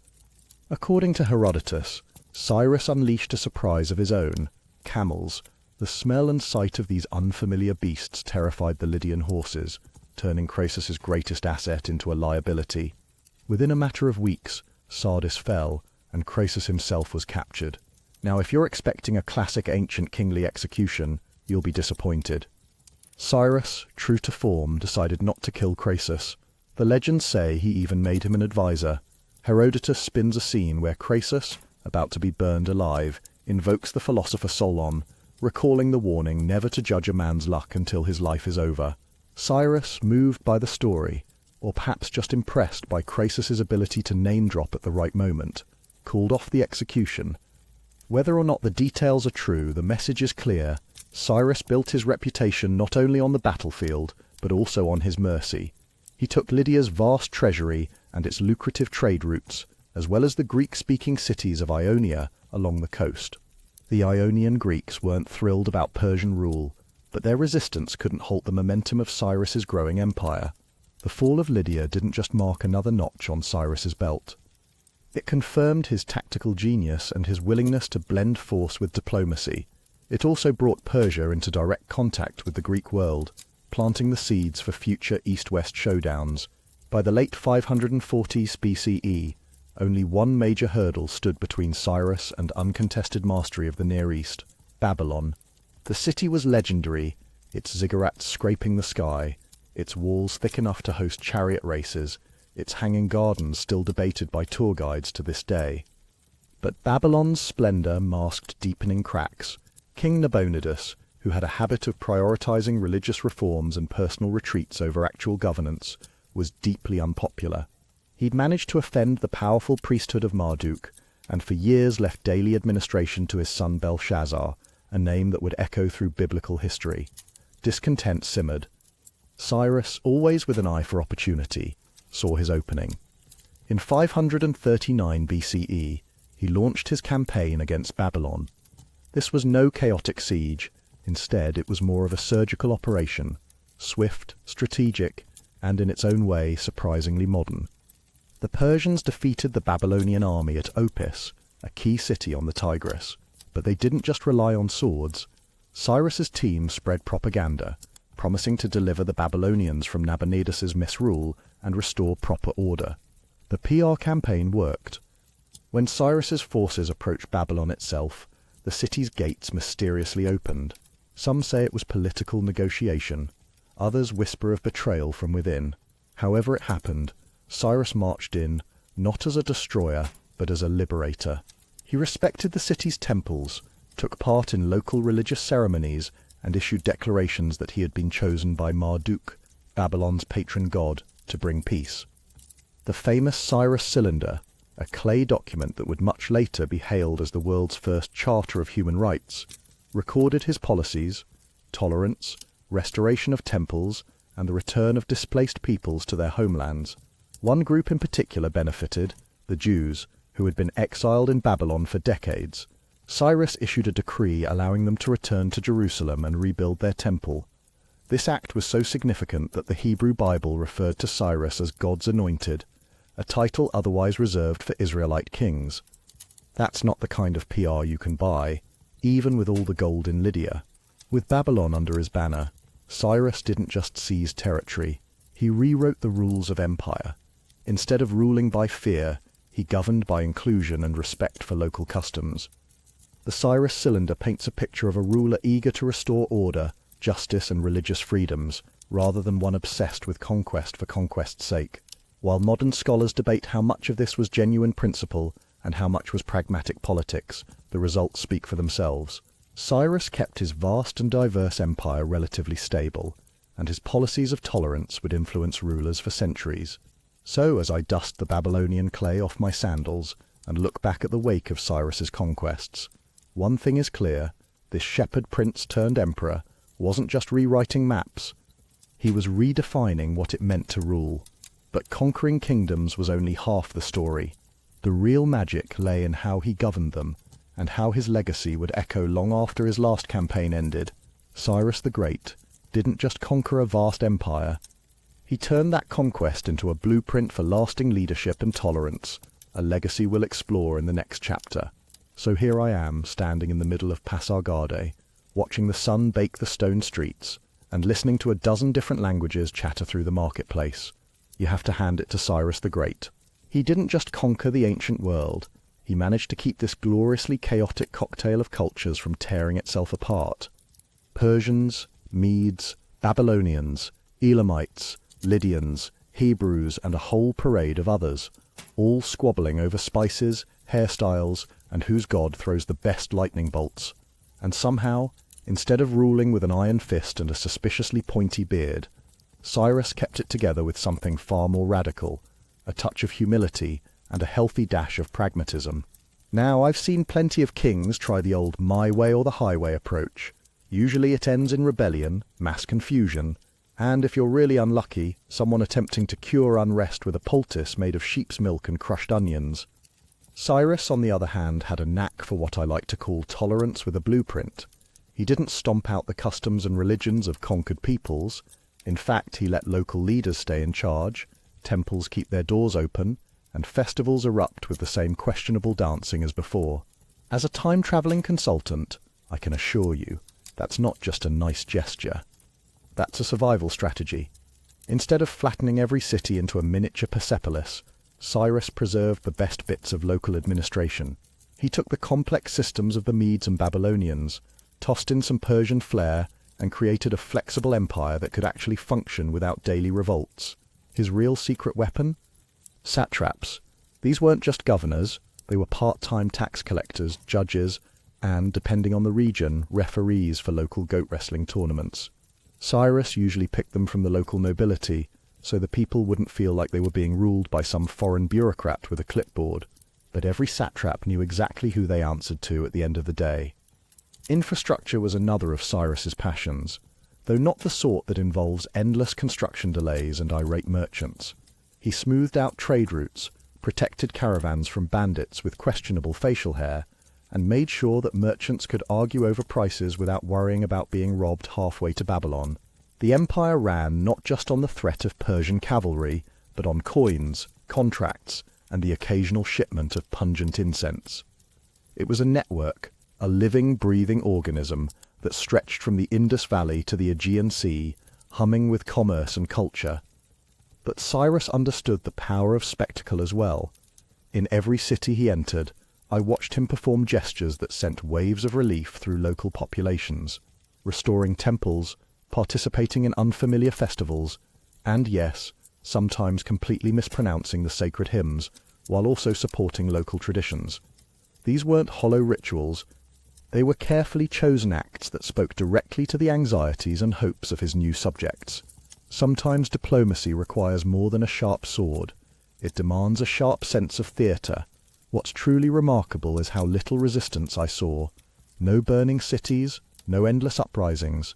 According to Herodotus, Cyrus unleashed a surprise of his own: camels. The smell and sight of these unfamiliar beasts terrified the Lydian horses, turning Croesus's greatest asset into a liability. Within a matter of weeks, Sardis fell, and Croesus himself was captured. Now, if you're expecting a classic ancient kingly execution, you'll be disappointed. Cyrus, true to form, decided not to kill Croesus. The legends say he even made him an advisor. Herodotus spins a scene where Croesus, about to be burned alive, invokes the philosopher Solon, recalling the warning never to judge a man's luck until his life is over. Cyrus, moved by the story, or perhaps just impressed by Croesus's ability to name-drop at the right moment, called off the execution. Whether or not the details are true, the message is clear. Cyrus built his reputation not only on the battlefield, but also on his mercy. He took Lydia's vast treasury and its lucrative trade routes, as well as the Greek-speaking cities of Ionia along the coast. The Ionian Greeks weren't thrilled about Persian rule, but their resistance couldn't halt the momentum of Cyrus's growing empire. The fall of Lydia didn't just mark another notch on Cyrus's belt. It confirmed his tactical genius and his willingness to blend force with diplomacy. It also brought Persia into direct contact with the Greek world, planting the seeds for future east-west showdowns. By the late 540s BCE, only one major hurdle stood between Cyrus and uncontested mastery of the Near East: Babylon. The city was legendary, its ziggurats scraping the sky, its walls thick enough to host chariot races, its hanging gardens still debated by tour guides to this day. But Babylon's splendor masked deepening cracks. King Nabonidus, who had a habit of prioritizing religious reforms and personal retreats over actual governance, was deeply unpopular. He'd managed to offend the powerful priesthood of Marduk, and for years left daily administration to his son Belshazzar, a name that would echo through biblical history. Discontent simmered. Cyrus, always with an eye for opportunity, saw his opening. In 539 BCE, he launched his campaign against Babylon. This was no chaotic siege. Instead, it was more of a surgical operation, swift, strategic, and in its own way surprisingly modern. The Persians defeated the Babylonian army at Opis, a key city on the Tigris. But they didn't just rely on swords. Cyrus's team spread propaganda, promising to deliver the Babylonians from Nabonidus's misrule and restore proper order. The PR campaign worked. When Cyrus's forces approached Babylon itself, the city's gates mysteriously opened. Some say it was political negotiation, others whisper of betrayal from within. However it happened, Cyrus marched in, not as a destroyer, but as a liberator. He respected the city's temples, took part in local religious ceremonies, and issued declarations that he had been chosen by Marduk, Babylon's patron god, to bring peace. The famous Cyrus Cylinder, a clay document that would much later be hailed as the world's first charter of human rights, recorded his policies: tolerance, restoration of temples, and the return of displaced peoples to their homelands. One group in particular benefited: the Jews, who had been exiled in Babylon for decades. Cyrus issued a decree allowing them to return to Jerusalem and rebuild their temple. This act was so significant that the Hebrew Bible referred to Cyrus as God's anointed, a title otherwise reserved for Israelite kings. That's not the kind of PR you can buy, even with all the gold in Lydia. With Babylon under his banner, Cyrus didn't just seize territory, he rewrote the rules of empire. Instead of ruling by fear, he governed by inclusion and respect for local customs. The Cyrus Cylinder paints a picture of a ruler eager to restore order, justice, and religious freedoms, rather than one obsessed with conquest for conquest's sake. While modern scholars debate how much of this was genuine principle and how much was pragmatic politics, the results speak for themselves. Cyrus kept his vast and diverse empire relatively stable, and his policies of tolerance would influence rulers for centuries. So, as I dust the Babylonian clay off my sandals and look back at the wake of Cyrus's conquests, one thing is clear: this shepherd prince turned emperor wasn't just rewriting maps. He was redefining what it meant to rule. But conquering kingdoms was only half the story. The real magic lay in how he governed them, and how his legacy would echo long after his last campaign ended. Cyrus the Great didn't just conquer a vast empire. He turned that conquest into a blueprint for lasting leadership and tolerance, a legacy we'll explore in the next chapter. So here I am, standing in the middle of Pasargadae, watching the sun bake the stone streets, and listening to a dozen different languages chatter through the marketplace. You have to hand it to Cyrus the Great. He didn't just conquer the ancient world, he managed to keep this gloriously chaotic cocktail of cultures from tearing itself apart. Persians, Medes, Babylonians, Elamites, Lydians, Hebrews, and a whole parade of others, all squabbling over spices, hairstyles, and whose god throws the best lightning bolts. And somehow, instead of ruling with an iron fist and a suspiciously pointy beard, Cyrus kept it together with something far more radical, a touch of humility and a healthy dash of pragmatism. Now, I've seen plenty of kings try the old my way or the highway approach. Usually it ends in rebellion, mass confusion, and if you're really unlucky, someone attempting to cure unrest with a poultice made of sheep's milk and crushed onions. Cyrus, on the other hand, had a knack for what I like to call tolerance with a blueprint. He didn't stomp out the customs and religions of conquered peoples. In fact, he let local leaders stay in charge, temples keep their doors open, and festivals erupt with the same questionable dancing as before. As a time-travelling consultant, I can assure you, that's not just a nice gesture. That's a survival strategy. Instead of flattening every city into a miniature Persepolis, Cyrus preserved the best bits of local administration. He took the complex systems of the Medes and Babylonians, tossed in some Persian flair, and created a flexible empire that could actually function without daily revolts. His real secret weapon? Satraps. These weren't just governors, they were part-time tax collectors, judges, and, depending on the region, referees for local goat wrestling tournaments. Cyrus usually picked them from the local nobility, so the people wouldn't feel like they were being ruled by some foreign bureaucrat with a clipboard. But every satrap knew exactly who they answered to at the end of the day. Infrastructure was another of Cyrus's passions, though not the sort that involves endless construction delays and irate merchants. He smoothed out trade routes, protected caravans from bandits with questionable facial hair, and made sure that merchants could argue over prices without worrying about being robbed halfway to Babylon. The empire ran not just on the threat of Persian cavalry, but on coins, contracts, and the occasional shipment of pungent incense. It was a network, a living, breathing organism that stretched from the Indus Valley to the Aegean Sea, humming with commerce and culture. But Cyrus understood the power of spectacle as well. In every city he entered, I watched him perform gestures that sent waves of relief through local populations, restoring temples, participating in unfamiliar festivals, and yes, sometimes completely mispronouncing the sacred hymns, while also supporting local traditions. These weren't hollow rituals, they were carefully chosen acts that spoke directly to the anxieties and hopes of his new subjects. Sometimes diplomacy requires more than a sharp sword. It demands a sharp sense of theatre. What's truly remarkable is how little resistance I saw. No burning cities, no endless uprisings.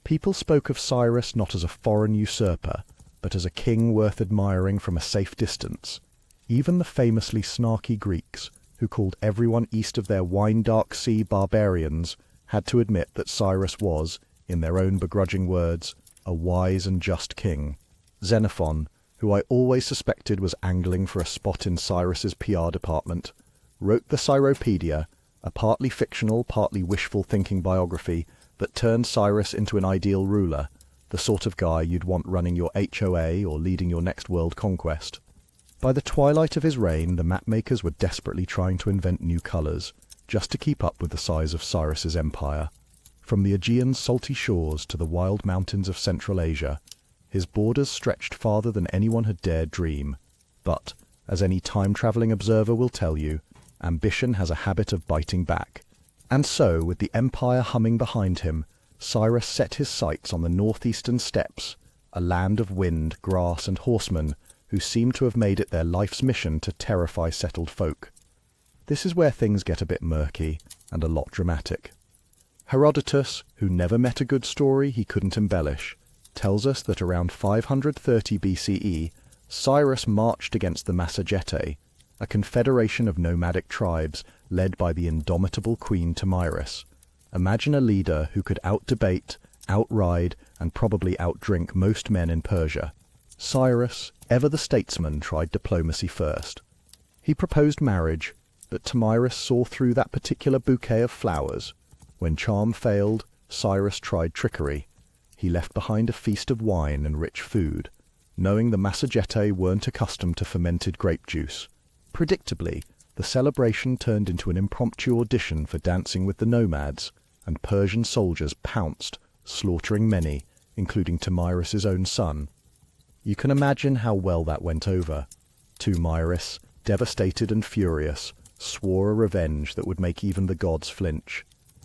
People spoke of Cyrus not as a foreign usurper, but as a king worth admiring from a safe distance. Even the famously snarky Greeks, who called everyone east of their wine-dark sea barbarians, had to admit that Cyrus was, in their own begrudging words, a wise and just king. Xenophon, who I always suspected was angling for a spot in Cyrus's PR department, wrote the Cyropedia, a partly fictional, partly wishful-thinking biography that turned Cyrus into an ideal ruler, the sort of guy you'd want running your HOA or leading your next world conquest. By the twilight of his reign, the mapmakers were desperately trying to invent new colours, just to keep up with the size of Cyrus's empire. From the Aegean's salty shores to the wild mountains of Central Asia, his borders stretched farther than anyone had dared dream. But, as any time-travelling observer will tell you, ambition has a habit of biting back. And so, with the empire humming behind him, Cyrus set his sights on the northeastern steppes, a land of wind, grass, and horsemen, who seemed to have made it their life's mission to terrify settled folk. This is where things get a bit murky, and a lot dramatic. Herodotus, who never met a good story he couldn't embellish, tells us that around 530 BCE, Cyrus marched against the Massagetae, a confederation of nomadic tribes led by the indomitable Queen Tomyris. Imagine a leader who could out-debate, out-ride, and probably out-drink most men in Persia. Cyrus, ever the statesman, tried diplomacy first. He proposed marriage, but Tomyris saw through that particular bouquet of flowers. When charm failed, Cyrus tried trickery. He left behind a feast of wine and rich food, knowing the Massagetae weren't accustomed to fermented grape juice. Predictably, the celebration turned into an impromptu audition for Dancing with the Nomads, and Persian soldiers pounced, slaughtering many, including Tomyris's own son. You can imagine how well that went over. Tomyris, devastated and furious, swore a revenge that would make even the gods flinch.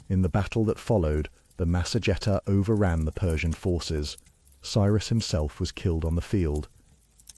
In the battle that followed, the Massagetae overran the Persian forces. Cyrus himself was killed on the field.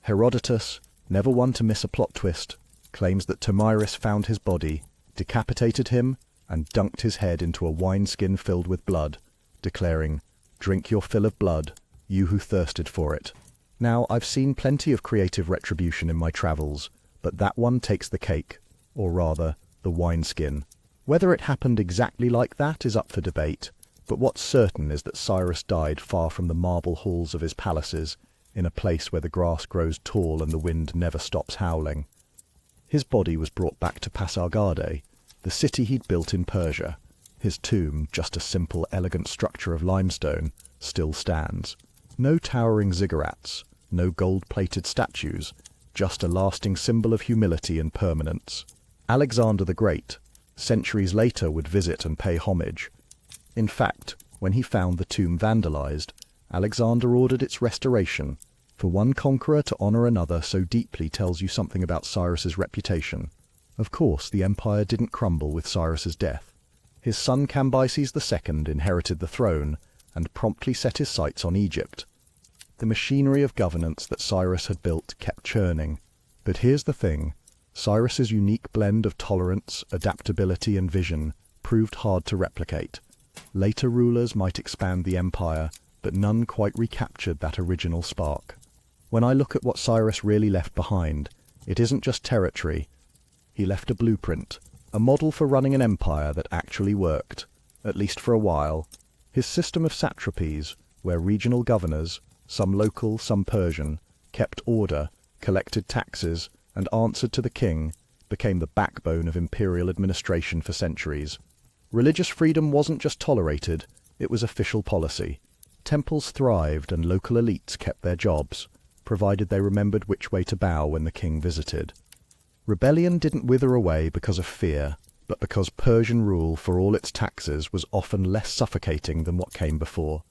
Herodotus, never one to miss a plot twist, claims that Tomyris found his body, decapitated him, and dunked his head into a wineskin filled with blood, declaring, "Drink your fill of blood, you who thirsted for it." Now, I've seen plenty of creative retribution in my travels, but that one takes the cake, or rather, the wineskin. Whether it happened exactly like that is up for debate, but what's certain is that Cyrus died far from the marble halls of his palaces, in a place where the grass grows tall and the wind never stops howling. His body was brought back to Pasargadae, the city he'd built in Persia. His tomb, just a simple, elegant structure of limestone, still stands. No towering ziggurats, no gold-plated statues, just a lasting symbol of humility and permanence. Alexander the Great, centuries later, would visit and pay homage. In fact, when he found the tomb vandalized, Alexander ordered its restoration. For one conqueror to honor another so deeply tells you something about Cyrus's reputation. Of course, the empire didn't crumble with Cyrus's death. His son Cambyses II inherited the throne and promptly set his sights on Egypt. The machinery of governance that Cyrus had built kept churning. But here's the thing. Cyrus's unique blend of tolerance, adaptability, and vision proved hard to replicate. Later rulers might expand the empire, but none quite recaptured that original spark. When I look at what Cyrus really left behind, it isn't just territory. He left a blueprint, a model for running an empire that actually worked, at least for a while. His system of satrapies, where regional governors, some local, some Persian, kept order, collected taxes, and answered to the king, became the backbone of imperial administration for centuries. Religious freedom wasn't just tolerated, it was official policy. Temples thrived and local elites kept their jobs, provided they remembered which way to bow when the king visited. Rebellion didn't wither away because of fear, but because Persian rule for all its taxes was often less suffocating than what came before.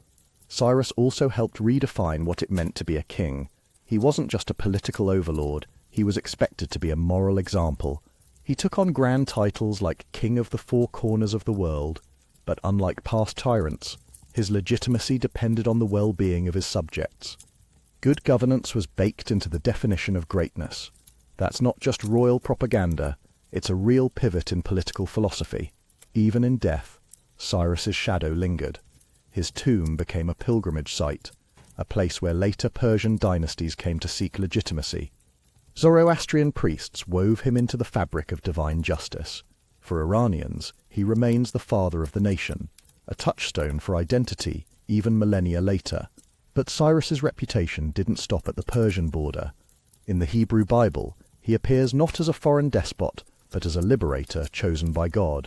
Cyrus also helped redefine what it meant to be a king. He wasn't just a political overlord, he was expected to be a moral example. He took on grand titles like King of the Four Corners of the World, but unlike past tyrants, his legitimacy depended on the well-being of his subjects. Good governance was baked into the definition of greatness. That's not just royal propaganda, it's a real pivot in political philosophy. Even in death, Cyrus's shadow lingered. His tomb became a pilgrimage site, a place where later Persian dynasties came to seek legitimacy. Zoroastrian priests wove him into the fabric of divine justice. For Iranians, he remains the father of the nation, a touchstone for identity even millennia later. But Cyrus's reputation didn't stop at the Persian border. In the Hebrew Bible, he appears not as a foreign despot, but as a liberator chosen by God.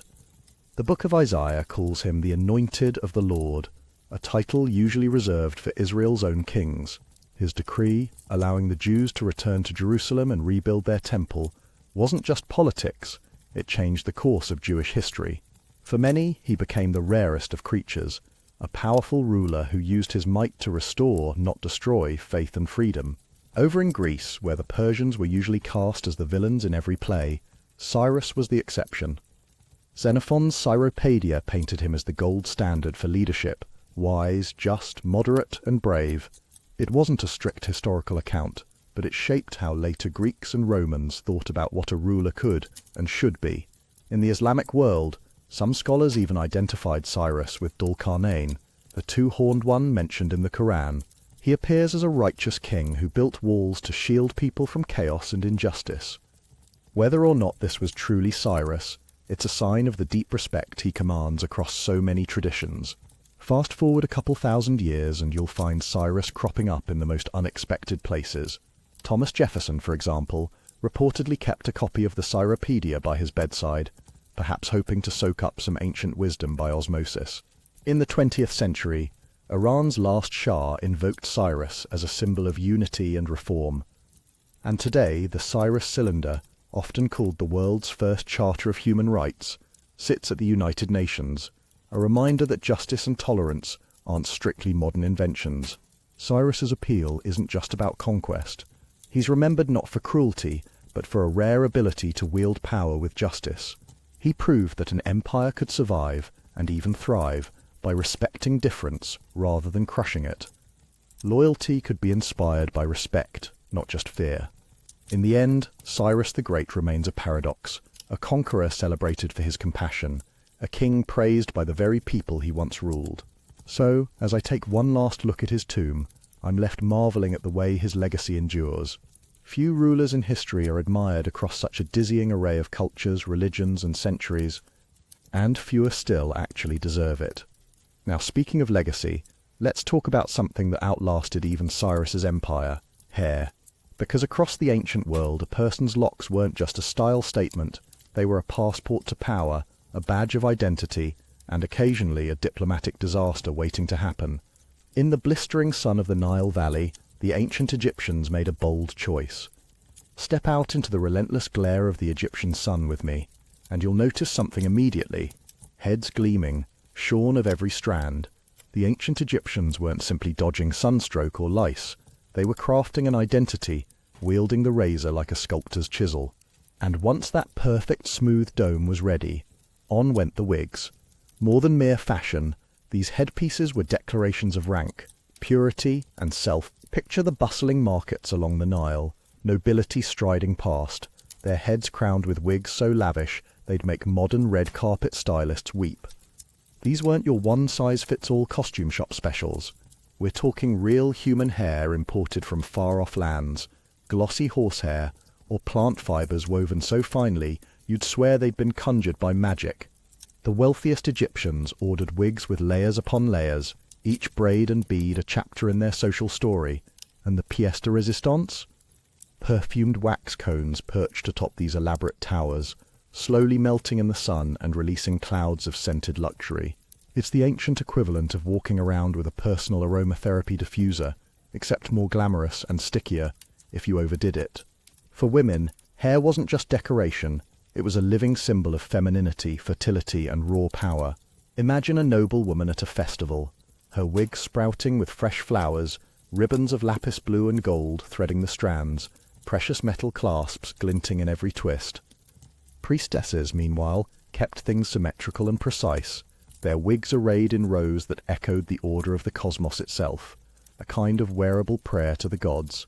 The book of Isaiah calls him the Anointed of the Lord, a title usually reserved for Israel's own kings. His decree, allowing the Jews to return to Jerusalem and rebuild their temple, wasn't just politics, it changed the course of Jewish history. For many, he became the rarest of creatures, a powerful ruler who used his might to restore, not destroy, faith and freedom. Over in Greece, where the Persians were usually cast as the villains in every play, Cyrus was the exception. Xenophon's Cyropaedia painted him as the gold standard for leadership, wise, just, moderate, and brave. It wasn't a strict historical account, but it shaped how later Greeks and Romans thought about what a ruler could and should be. In the Islamic world, some scholars even identified Cyrus with Dulqarnain, the two-horned one mentioned in the Quran. He appears as a righteous king who built walls to shield people from chaos and injustice. Whether or not this was truly Cyrus, it's a sign of the deep respect he commands across so many traditions. Fast forward a couple thousand years and you'll find Cyrus cropping up in the most unexpected places. Thomas Jefferson, for example, reportedly kept a copy of the Cyropaedia by his bedside, perhaps hoping to soak up some ancient wisdom by osmosis. In the 20th century, Iran's last Shah invoked Cyrus as a symbol of unity and reform. And today, the Cyrus Cylinder, often called the world's first Charter of Human Rights, sits at the United Nations, a reminder that justice and tolerance aren't strictly modern inventions. Cyrus's appeal isn't just about conquest. He's remembered not for cruelty, but for a rare ability to wield power with justice. He proved that an empire could survive, and even thrive, by respecting difference rather than crushing it. Loyalty could be inspired by respect, not just fear. In the end, Cyrus the Great remains a paradox, a conqueror celebrated for his compassion, a king praised by the very people he once ruled. So, as I take one last look at his tomb, I'm left marvelling at the way his legacy endures. Few rulers in history are admired across such a dizzying array of cultures, religions, and centuries, and fewer still actually deserve it. Now, speaking of legacy, let's talk about something that outlasted even Cyrus's empire: hair. Because across the ancient world, a person's locks weren't just a style statement, they were a passport to power, a badge of identity, and occasionally a diplomatic disaster waiting to happen. In the blistering sun of the Nile Valley, the ancient Egyptians made a bold choice. Step out into the relentless glare of the Egyptian sun with me, and you'll notice something immediately. Heads gleaming, shorn of every strand. The ancient Egyptians weren't simply dodging sunstroke or lice. They were crafting an identity, wielding the razor like a sculptor's chisel. And once that perfect smooth dome was ready, on went the wigs. More than mere fashion, these headpieces were declarations of rank, purity, and self. Picture the bustling markets along the Nile, nobility striding past, their heads crowned with wigs so lavish they'd make modern red carpet stylists weep. These weren't your one-size-fits-all costume shop specials. We're talking real human hair imported from far-off lands, glossy horsehair, or plant fibers woven so finely you'd swear they'd been conjured by magic. The wealthiest Egyptians ordered wigs with layers upon layers, each braid and bead a chapter in their social story, and the pièce de résistance? Perfumed wax cones perched atop these elaborate towers, slowly melting in the sun and releasing clouds of scented luxury. It's the ancient equivalent of walking around with a personal aromatherapy diffuser, except more glamorous and stickier if you overdid it. For women, hair wasn't just decoration, it was a living symbol of femininity, fertility, and raw power. Imagine a noble woman at a festival, her wig sprouting with fresh flowers, ribbons of lapis blue and gold threading the strands, precious metal clasps glinting in every twist. Priestesses, meanwhile, kept things symmetrical and precise, their wigs arrayed in rows that echoed the order of the cosmos itself, a kind of wearable prayer to the gods.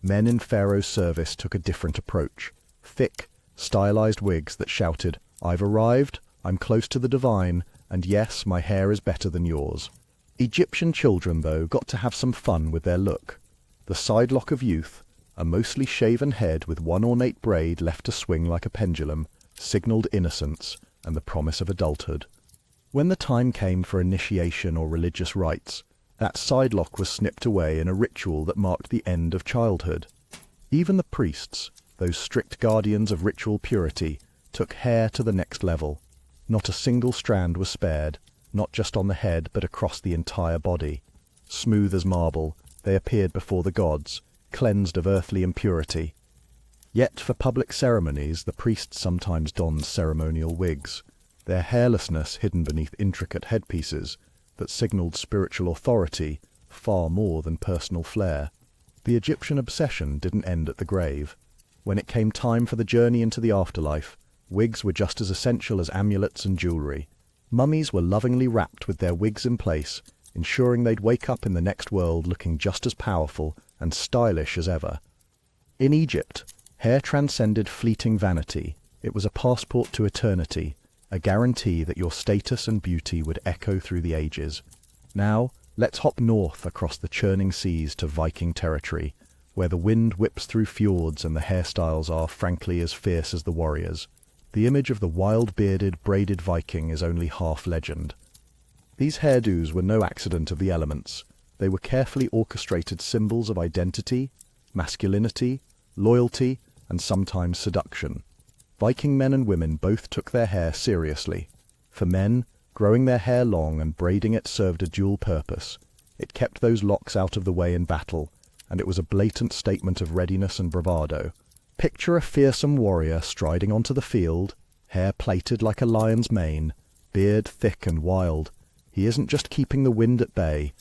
Men in Pharaoh's service took a different approach, thick, stylized wigs that shouted, "I've arrived, I'm close to the divine, and yes, my hair is better than yours." Egyptian children, though, got to have some fun with their look. The sidelock of youth, a mostly shaven head with one ornate braid left to swing like a pendulum, signalled innocence and the promise of adulthood. When the time came for initiation or religious rites, that sidelock was snipped away in a ritual that marked the end of childhood. Even the priests, those strict guardians of ritual purity, took hair to the next level. Not a single strand was spared, not just on the head but across the entire body. Smooth as marble, they appeared before the gods, cleansed of earthly impurity. Yet for public ceremonies the priests sometimes donned ceremonial wigs, their hairlessness hidden beneath intricate headpieces that signalled spiritual authority far more than personal flair. The Egyptian obsession didn't end at the grave. When it came time for the journey into the afterlife, wigs were just as essential as amulets and jewellery. Mummies were lovingly wrapped with their wigs in place, ensuring they'd wake up in the next world looking just as powerful and stylish as ever. In Egypt, hair transcended fleeting vanity. It was a passport to eternity, a guarantee that your status and beauty would echo through the ages. Now, let's hop north across the churning seas to Viking territory, where the wind whips through fjords and the hairstyles are, frankly, as fierce as the warriors. The image of the wild-bearded, braided Viking is only half legend. These hairdos were no accident of the elements. They were carefully orchestrated symbols of identity, masculinity, loyalty, and sometimes seduction. Viking men and women both took their hair seriously. For men, growing their hair long and braiding it served a dual purpose. It kept those locks out of the way in battle, and it was a blatant statement of readiness and bravado. Picture a fearsome warrior striding onto the field, hair plaited like a lion's mane, beard thick and wild. He isn't just keeping the wind at bay.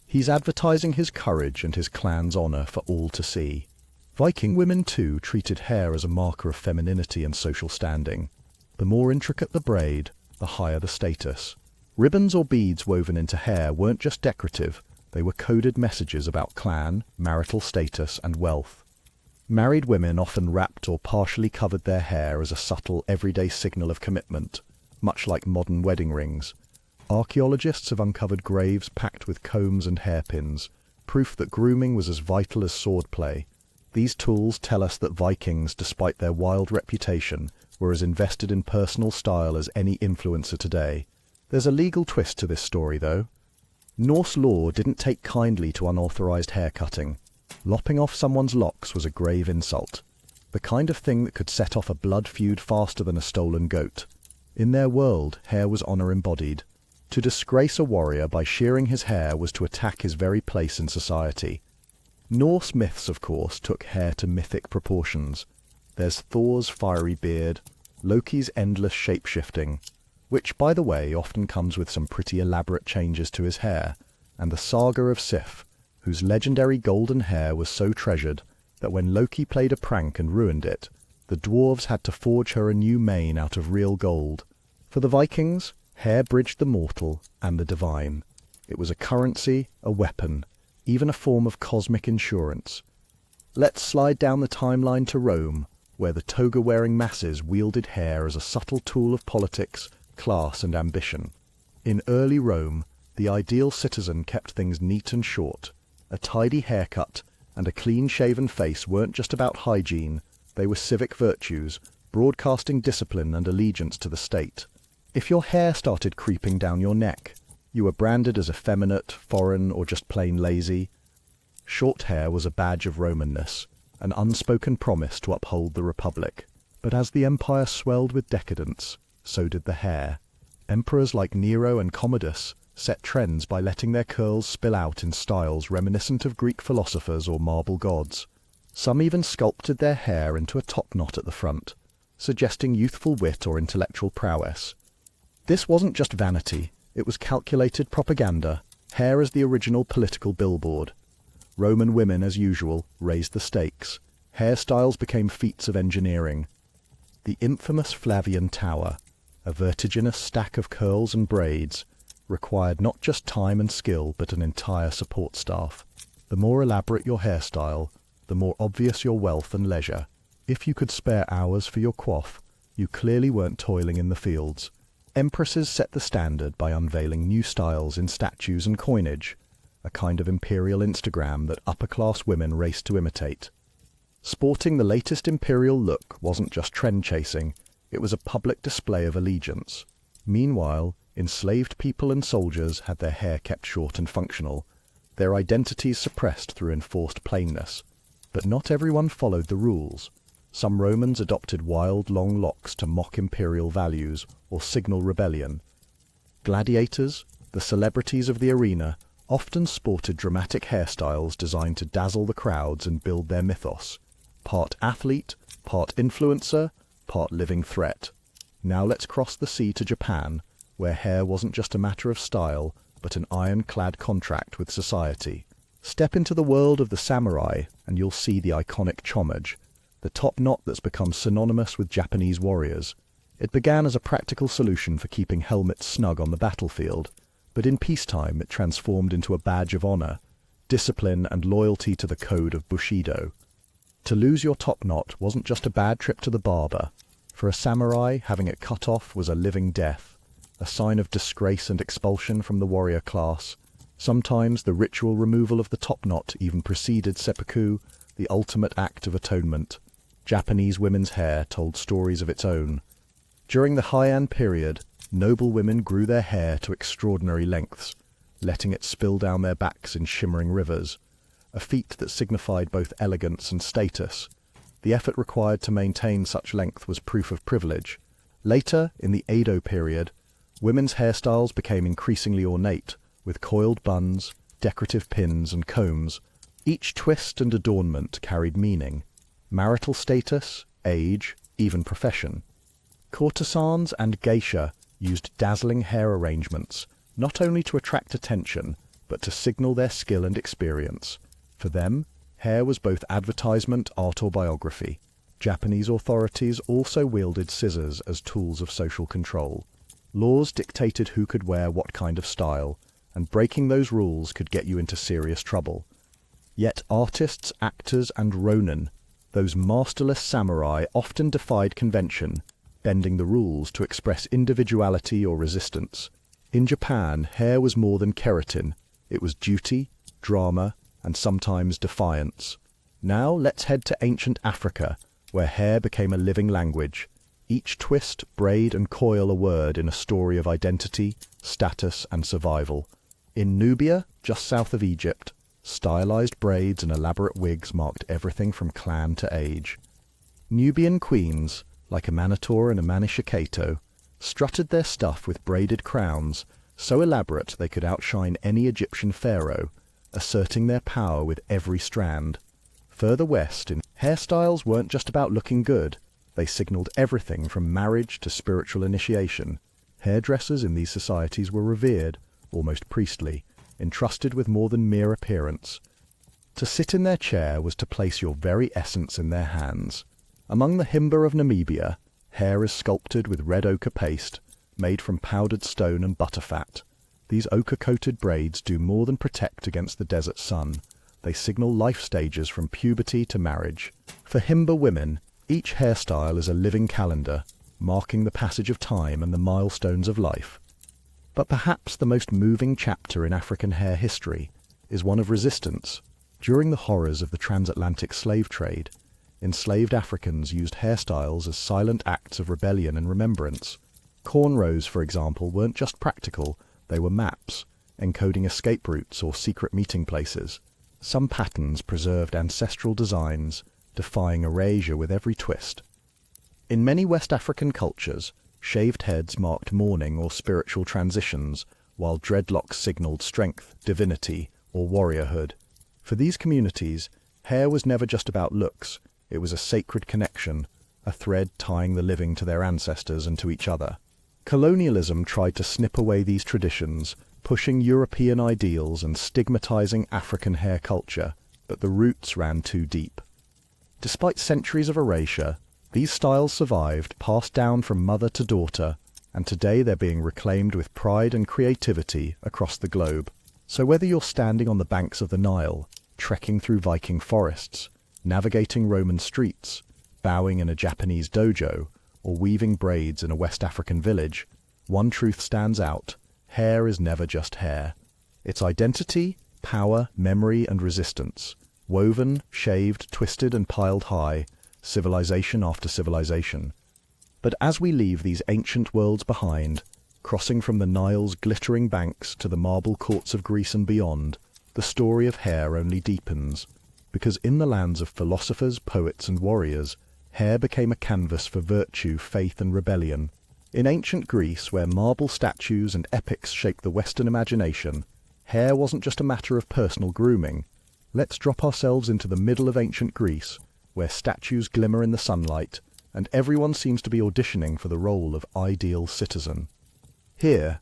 He's advertising his courage and his clan's honour for all to see. Viking women, too, treated hair as a marker of femininity and social standing. The more intricate the braid, the higher the status. Ribbons or beads woven into hair weren't just decorative, they were coded messages about clan, marital status, and wealth. Married women often wrapped or partially covered their hair as a subtle, everyday signal of commitment, much like modern wedding rings. Archaeologists have uncovered graves packed with combs and hairpins, proof that grooming was as vital as swordplay. These tools tell us that Vikings, despite their wild reputation, were as invested in personal style as any influencer today. There's a legal twist to this story, though. Norse law didn't take kindly to unauthorized hair cutting. Lopping off someone's locks was a grave insult, the kind of thing that could set off a blood feud faster than a stolen goat. In their world, hair was honor embodied. To disgrace a warrior by shearing his hair was to attack his very place in society. Norse myths, of course, took hair to mythic proportions. There's Thor's fiery beard, Loki's endless shape-shifting, which, by the way, often comes with some pretty elaborate changes to his hair, and the saga of Sif, whose legendary golden hair was so treasured that when Loki played a prank and ruined it, the dwarves had to forge her a new mane out of real gold. For the Vikings, hair bridged the mortal and the divine. It was a currency, a weapon, even a form of cosmic insurance. Let's slide down the timeline to Rome, where the toga-wearing masses wielded hair as a subtle tool of politics, class, and ambition. In early Rome, the ideal citizen kept things neat and short. A tidy haircut and a clean-shaven face weren't just about hygiene, they were civic virtues, broadcasting discipline and allegiance to the state. If your hair started creeping down your neck, you were branded as effeminate, foreign, or just plain lazy. Short hair was a badge of Romanness, an unspoken promise to uphold the Republic. But as the empire swelled with decadence, so did the hair. Emperors like Nero and Commodus set trends by letting their curls spill out in styles reminiscent of Greek philosophers or marble gods. Some even sculpted their hair into a top knot at the front, suggesting youthful wit or intellectual prowess. This wasn't just vanity, it was calculated propaganda, hair as the original political billboard. Roman women, as usual, raised the stakes. Hairstyles became feats of engineering. The infamous Flavian Tower, a vertiginous stack of curls and braids, required not just time and skill, but an entire support staff. The more elaborate your hairstyle, the more obvious your wealth and leisure. If you could spare hours for your coif, you clearly weren't toiling in the fields. Empresses set the standard by unveiling new styles in statues and coinage, a kind of imperial Instagram that upper-class women raced to imitate. Sporting the latest imperial look wasn't just trend-chasing, it was a public display of allegiance. Meanwhile, enslaved people and soldiers had their hair kept short and functional, their identities suppressed through enforced plainness. But not everyone followed the rules. Some Romans adopted wild, long locks to mock imperial values or signal rebellion. Gladiators, the celebrities of the arena, often sported dramatic hairstyles designed to dazzle the crowds and build their mythos. Part athlete, part influencer, part living threat. Now let's cross the sea to Japan, where hair wasn't just a matter of style, but an ironclad contract with society. Step into the world of the samurai, and you'll see the iconic chomage, the top knot that's become synonymous with Japanese warriors. It began as a practical solution for keeping helmets snug on the battlefield, but in peacetime it transformed into a badge of honor, discipline and loyalty to the code of Bushido. To lose your top knot wasn't just a bad trip to the barber. For a samurai, having it cut off was a living death, a sign of disgrace and expulsion from the warrior class. Sometimes the ritual removal of the top knot even preceded seppuku, the ultimate act of atonement. Japanese women's hair told stories of its own. During the Heian period, noble women grew their hair to extraordinary lengths, letting it spill down their backs in shimmering rivers, a feat that signified both elegance and status. The effort required to maintain such length was proof of privilege. Later, in the Edo period, women's hairstyles became increasingly ornate, with coiled buns, decorative pins, and combs. Each twist and adornment carried meaning: marital status, age, even profession. Courtesans and geisha used dazzling hair arrangements, not only to attract attention, but to signal their skill and experience. For them, hair was both advertisement, art, or biography. Japanese authorities also wielded scissors as tools of social control. Laws dictated who could wear what kind of style, and breaking those rules could get you into serious trouble. Yet artists, actors, and ronin, Those masterless samurai often defied convention, bending the rules to express individuality or resistance. In Japan, hair was more than keratin. It was duty, drama, and sometimes defiance. Now let's head to ancient Africa, where hair became a living language. Each twist, braid, and coil a word in a story of identity, status, and survival. In Nubia, just south of Egypt, stylized braids and elaborate wigs marked everything from clan to age. Nubian queens, like a Manitor and a Manishakato, strutted their stuff with braided crowns, so elaborate they could outshine any Egyptian pharaoh, asserting their power with every strand. Further west, hairstyles weren't just about looking good. They signaled everything from marriage to spiritual initiation. Hairdressers in these societies were revered, almost priestly, entrusted with more than mere appearance. To sit in their chair was to place your very essence in their hands. Among the Himba of Namibia, hair is sculpted with red ochre paste, made from powdered stone and butterfat. These ochre-coated braids do more than protect against the desert sun. They signal life stages from puberty to marriage. For Himba women, each hairstyle is a living calendar, marking the passage of time and the milestones of life. But perhaps the most moving chapter in African hair history is one of resistance. During the horrors of the transatlantic slave trade, enslaved Africans used hairstyles as silent acts of rebellion and remembrance. Cornrows, for example, weren't just practical, they were maps, encoding escape routes or secret meeting places. Some patterns preserved ancestral designs, defying erasure with every twist. In many West African cultures, shaved heads marked mourning or spiritual transitions, while dreadlocks signaled strength, divinity, or warriorhood. For these communities, hair was never just about looks. It was a sacred connection, a thread tying the living to their ancestors and to each other. Colonialism tried to snip away these traditions, pushing European ideals and stigmatizing African hair culture, but the roots ran too deep. Despite centuries of erasure, these styles survived, passed down from mother to daughter, and today they're being reclaimed with pride and creativity across the globe. So whether you're standing on the banks of the Nile, trekking through Viking forests, navigating Roman streets, bowing in a Japanese dojo, or weaving braids in a West African village, one truth stands out: hair is never just hair. It's identity, power, memory, and resistance. Woven, shaved, twisted, and piled high, civilization after civilization. But as we leave these ancient worlds behind, crossing from the Nile's glittering banks to the marble courts of Greece and beyond, the story of hair only deepens. Because in the lands of philosophers, poets, and warriors, hair became a canvas for virtue, faith, and rebellion. In ancient Greece, where marble statues and epics shaped the Western imagination, hair wasn't just a matter of personal grooming. Let's drop ourselves into the middle of ancient Greece, where statues glimmer in the sunlight, and everyone seems to be auditioning for the role of ideal citizen. Here,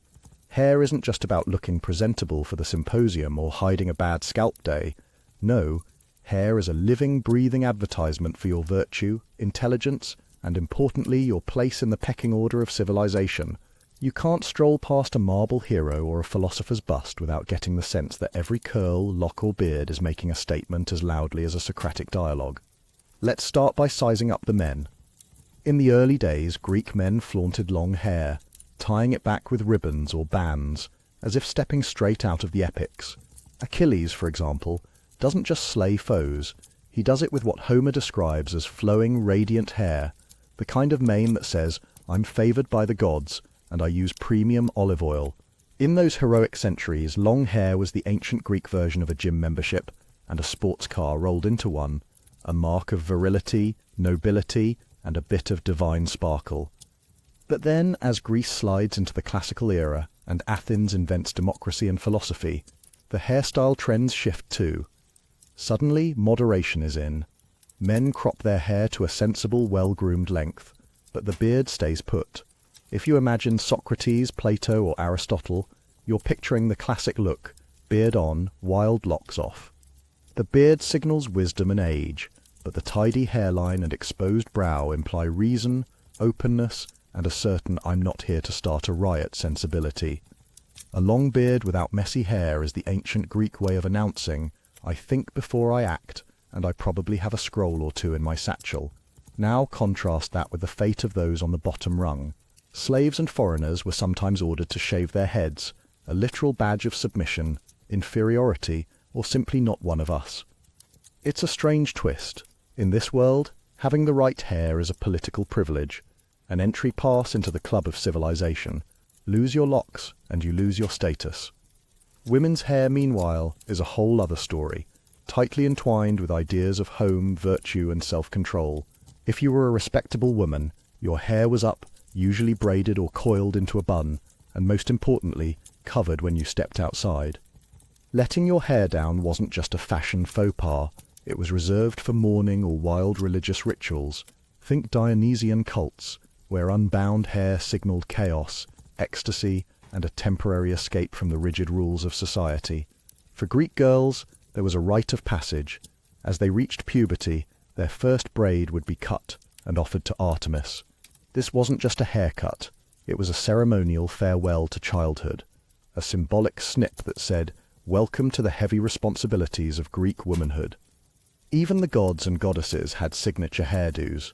hair isn't just about looking presentable for the symposium or hiding a bad scalp day. No, hair is a living, breathing advertisement for your virtue, intelligence, and importantly, your place in the pecking order of civilization. You can't stroll past a marble hero or a philosopher's bust without getting the sense that every curl, lock, or beard is making a statement as loudly as a Socratic dialogue. Let's start by sizing up the men. In the early days, Greek men flaunted long hair, tying it back with ribbons or bands, as if stepping straight out of the epics. Achilles, for example, doesn't just slay foes, he does it with what Homer describes as flowing, radiant hair, the kind of mane that says, "I'm favoured by the gods, and I use premium olive oil." In those heroic centuries, long hair was the ancient Greek version of a gym membership, and a sports car rolled into one, a mark of virility, nobility, and a bit of divine sparkle. But then, as Greece slides into the classical era, and Athens invents democracy and philosophy, the hairstyle trends shift too. Suddenly, moderation is in. Men crop their hair to a sensible, well-groomed length, but the beard stays put. If you imagine Socrates, Plato, or Aristotle, you're picturing the classic look, beard on, wild locks off. The beard signals wisdom and age, but the tidy hairline and exposed brow imply reason, openness, and a certain "I'm not here to start a riot" sensibility. A long beard without messy hair is the ancient Greek way of announcing, "I think before I act," and I probably have a scroll or two in my satchel. Now contrast that with the fate of those on the bottom rung. Slaves and foreigners were sometimes ordered to shave their heads, a literal badge of submission, inferiority, or simply not one of us. It's a strange twist. In this world, having the right hair is a political privilege, an entry pass into the club of civilization. Lose your locks, and you lose your status. Women's hair, meanwhile, is a whole other story, tightly entwined with ideas of home, virtue, and self-control. If you were a respectable woman, your hair was up, usually braided or coiled into a bun, and most importantly, covered when you stepped outside. Letting your hair down wasn't just a fashion faux pas, it was reserved for mourning or wild religious rituals. Think Dionysian cults, where unbound hair signaled chaos, ecstasy, and a temporary escape from the rigid rules of society. For Greek girls, there was a rite of passage. As they reached puberty, their first braid would be cut and offered to Artemis. This wasn't just a haircut, it was a ceremonial farewell to childhood, a symbolic snip that said, "Welcome to the heavy responsibilities of Greek womanhood." Even the gods and goddesses had signature hairdos.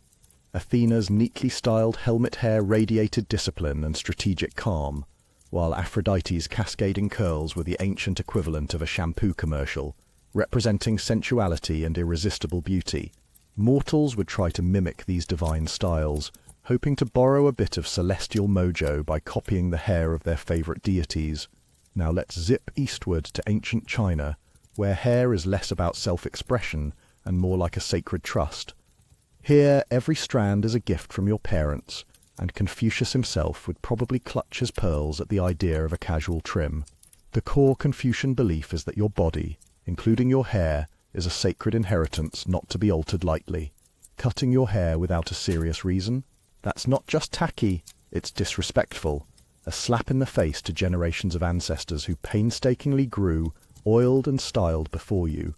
Athena's neatly styled helmet hair radiated discipline and strategic calm, while Aphrodite's cascading curls were the ancient equivalent of a shampoo commercial, representing sensuality and irresistible beauty. Mortals would try to mimic these divine styles, hoping to borrow a bit of celestial mojo by copying the hair of their favorite deities. Now let's zip eastward to ancient China, where hair is less about self-expression and more like a sacred trust. Here, every strand is a gift from your parents, and Confucius himself would probably clutch his pearls at the idea of a casual trim. The core Confucian belief is that your body, including your hair, is a sacred inheritance not to be altered lightly. Cutting your hair without a serious reason? That's not just tacky, it's disrespectful. A slap in the face to generations of ancestors who painstakingly grew, oiled and styled before you.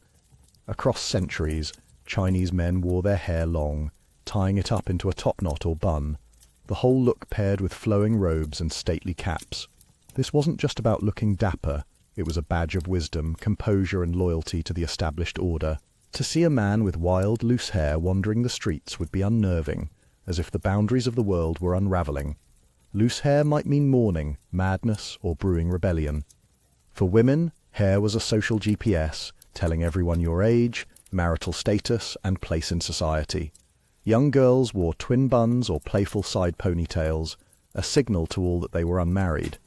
Across centuries, Chinese men wore their hair long, tying it up into a topknot or bun, the whole look paired with flowing robes and stately caps. This wasn't just about looking dapper, it was a badge of wisdom, composure and loyalty to the established order. To see a man with wild, loose hair wandering the streets would be unnerving, as if the boundaries of the world were unraveling. Loose hair might mean mourning, madness, or brewing rebellion. For women, hair was a social GPS, telling everyone your age, marital status, and place in society. Young girls wore twin buns or playful side ponytails, a signal to all that they were unmarried.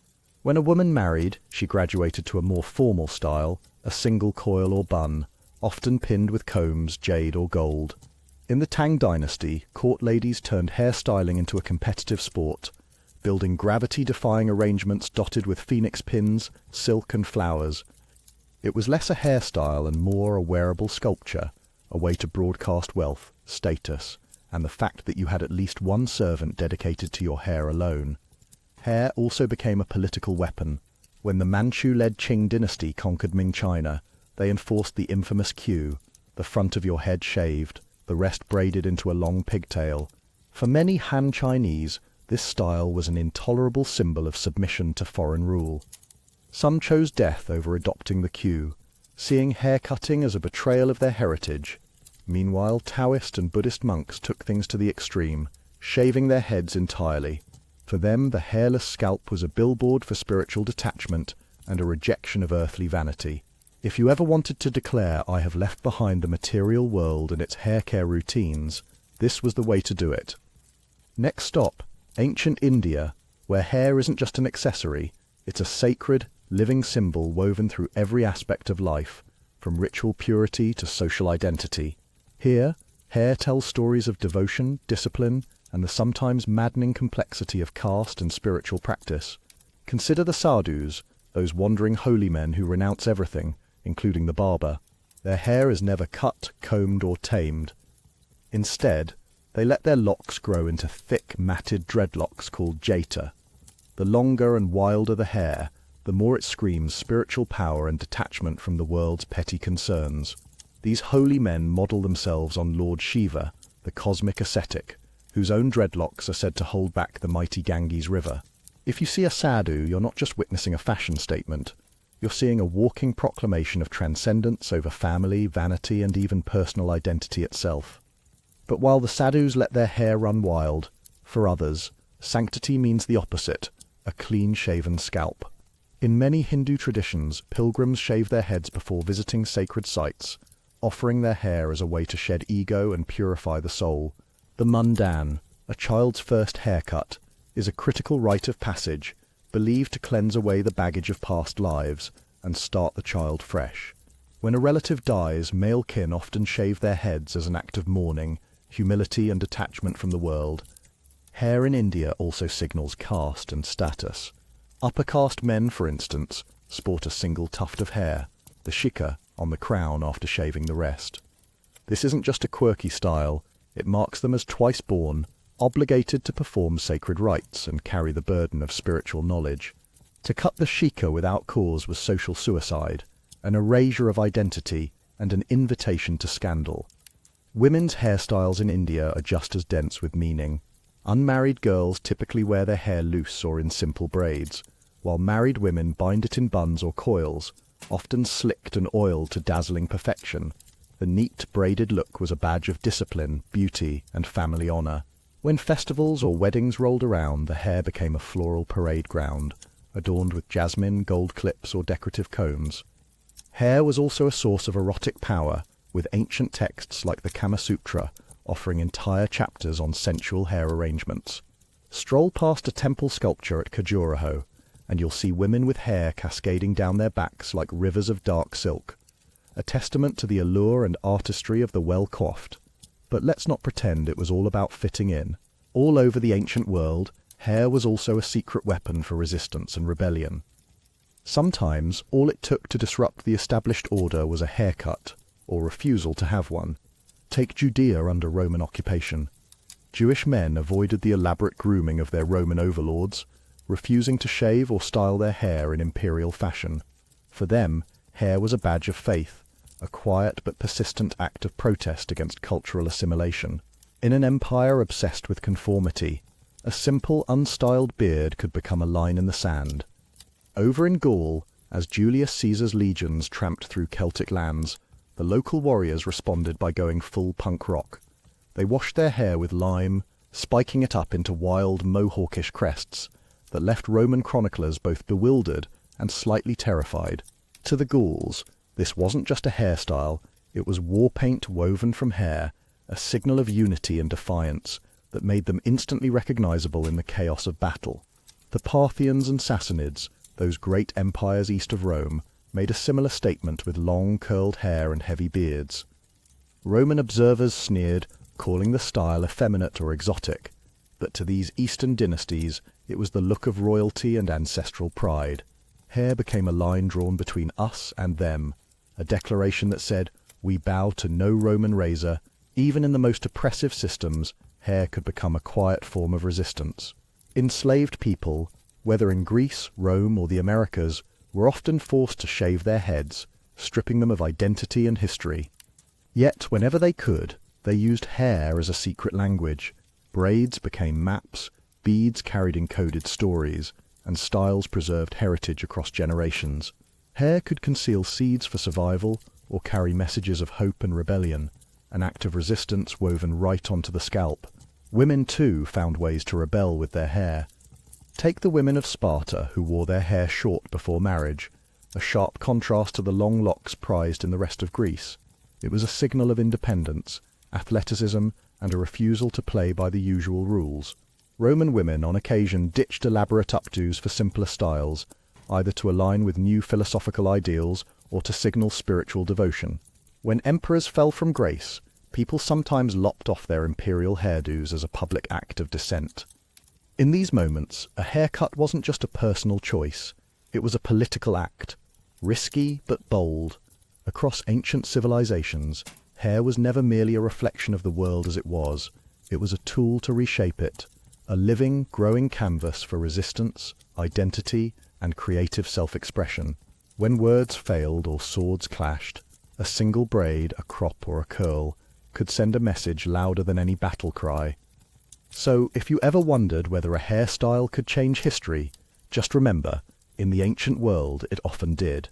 When a woman married, she graduated to a more formal style, a single coil or bun, often pinned with combs, jade or gold. In the Tang dynasty, court ladies turned hairstyling into a competitive sport, building gravity-defying arrangements dotted with phoenix pins, silk and flowers. It was less a hairstyle and more a wearable sculpture, a way to broadcast wealth, status, and the fact that you had at least one servant dedicated to your hair alone. Hair also became a political weapon. When the Manchu-led Qing dynasty conquered Ming China, they enforced the infamous queue, the front of your head shaved, the rest braided into a long pigtail. For many Han Chinese, this style was an intolerable symbol of submission to foreign rule. Some chose death over adopting the queue, seeing haircutting as a betrayal of their heritage. Meanwhile, Taoist and Buddhist monks took things to the extreme, shaving their heads entirely. For them, the hairless scalp was a billboard for spiritual detachment and a rejection of earthly vanity. If you ever wanted to declare, "I have left behind the material world and its hair care routines," this was the way to do it. Next stop, ancient India, where hair isn't just an accessory, it's a sacred, living symbol woven through every aspect of life, from ritual purity to social identity. Here, hair tells stories of devotion, discipline, and the sometimes maddening complexity of caste and spiritual practice. Consider the sadhus, those wandering holy men who renounce everything, including the barber. Their hair is never cut, combed, or tamed. Instead, they let their locks grow into thick, matted dreadlocks called jeta. The longer and wilder the hair, the more it screams spiritual power and detachment from the world's petty concerns. These holy men model themselves on Lord Shiva, the cosmic ascetic, whose own dreadlocks are said to hold back the mighty Ganges River. If you see a sadhu, you're not just witnessing a fashion statement. You're seeing a walking proclamation of transcendence over family, vanity, and even personal identity itself. But while the sadhus let their hair run wild, for others, sanctity means the opposite, a clean-shaven scalp. In many Hindu traditions, pilgrims shave their heads before visiting sacred sites, offering their hair as a way to shed ego and purify the soul. The mundan, a child's first haircut, is a critical rite of passage, believed to cleanse away the baggage of past lives and start the child fresh. When a relative dies, male kin often shave their heads as an act of mourning, humility and detachment from the world. Hair in India also signals caste and status. Upper caste men, for instance, sport a single tuft of hair, the shikha, on the crown after shaving the rest. This isn't just a quirky style, it marks them as twice born, obligated to perform sacred rites and carry the burden of spiritual knowledge. To cut the shikha without cause was social suicide, an erasure of identity, and an invitation to scandal. Women's hairstyles in India are just as dense with meaning. Unmarried girls typically wear their hair loose or in simple braids, while married women bind it in buns or coils, often slicked and oiled to dazzling perfection. The neat, braided look was a badge of discipline, beauty, and family honor. When festivals or weddings rolled around, the hair became a floral parade ground, adorned with jasmine, gold clips, or decorative combs. Hair was also a source of erotic power, with ancient texts like the Kama Sutra offering entire chapters on sensual hair arrangements. Stroll past a temple sculpture at Khajuraho, and you'll see women with hair cascading down their backs like rivers of dark silk, a testament to the allure and artistry of the well-coiffed. But let's not pretend it was all about fitting in. All over the ancient world, hair was also a secret weapon for resistance and rebellion. Sometimes, all it took to disrupt the established order was a haircut, or refusal to have one. Take Judea under Roman occupation. Jewish men avoided the elaborate grooming of their Roman overlords, refusing to shave or style their hair in imperial fashion. For them, hair was a badge of faith, a quiet but persistent act of protest against cultural assimilation. In an empire obsessed with conformity, a simple, unstyled beard could become a line in the sand. Over in Gaul, as Julius Caesar's legions tramped through Celtic lands, the local warriors responded by going full punk rock. They washed their hair with lime, spiking it up into wild, mohawkish crests that left Roman chroniclers both bewildered and slightly terrified. To the Gauls, this wasn't just a hairstyle, it was war paint woven from hair, a signal of unity and defiance that made them instantly recognizable in the chaos of battle. The Parthians and Sassanids, those great empires east of Rome, made a similar statement with long curled hair and heavy beards. Roman observers sneered, calling the style effeminate or exotic, but to these eastern dynasties it was the look of royalty and ancestral pride. Hair became a line drawn between us and them, a declaration that said, "We bow to no Roman razor." Even in the most oppressive systems, hair could become a quiet form of resistance. Enslaved people, whether in Greece, Rome, or the Americas, were often forced to shave their heads, stripping them of identity and history. Yet, whenever they could, they used hair as a secret language. Braids became maps, beads carried encoded stories, and styles preserved heritage across generations. Hair could conceal seeds for survival or carry messages of hope and rebellion, an act of resistance woven right onto the scalp. Women, too, found ways to rebel with their hair. Take the women of Sparta who wore their hair short before marriage, a sharp contrast to the long locks prized in the rest of Greece. It was a signal of independence, athleticism, and a refusal to play by the usual rules. Roman women on occasion ditched elaborate updos for simpler styles, either to align with new philosophical ideals or to signal spiritual devotion. When emperors fell from grace, people sometimes lopped off their imperial hairdos as a public act of dissent. In these moments, a haircut wasn't just a personal choice, it was a political act, risky but bold. Across ancient civilizations, hair was never merely a reflection of the world as it was a tool to reshape it, a living, growing canvas for resistance, identity, and creative self-expression. When words failed or swords clashed, a single braid, a crop, or a curl could send a message louder than any battle cry. So, if you ever wondered whether a hairstyle could change history, just remember, In the ancient world, it often did.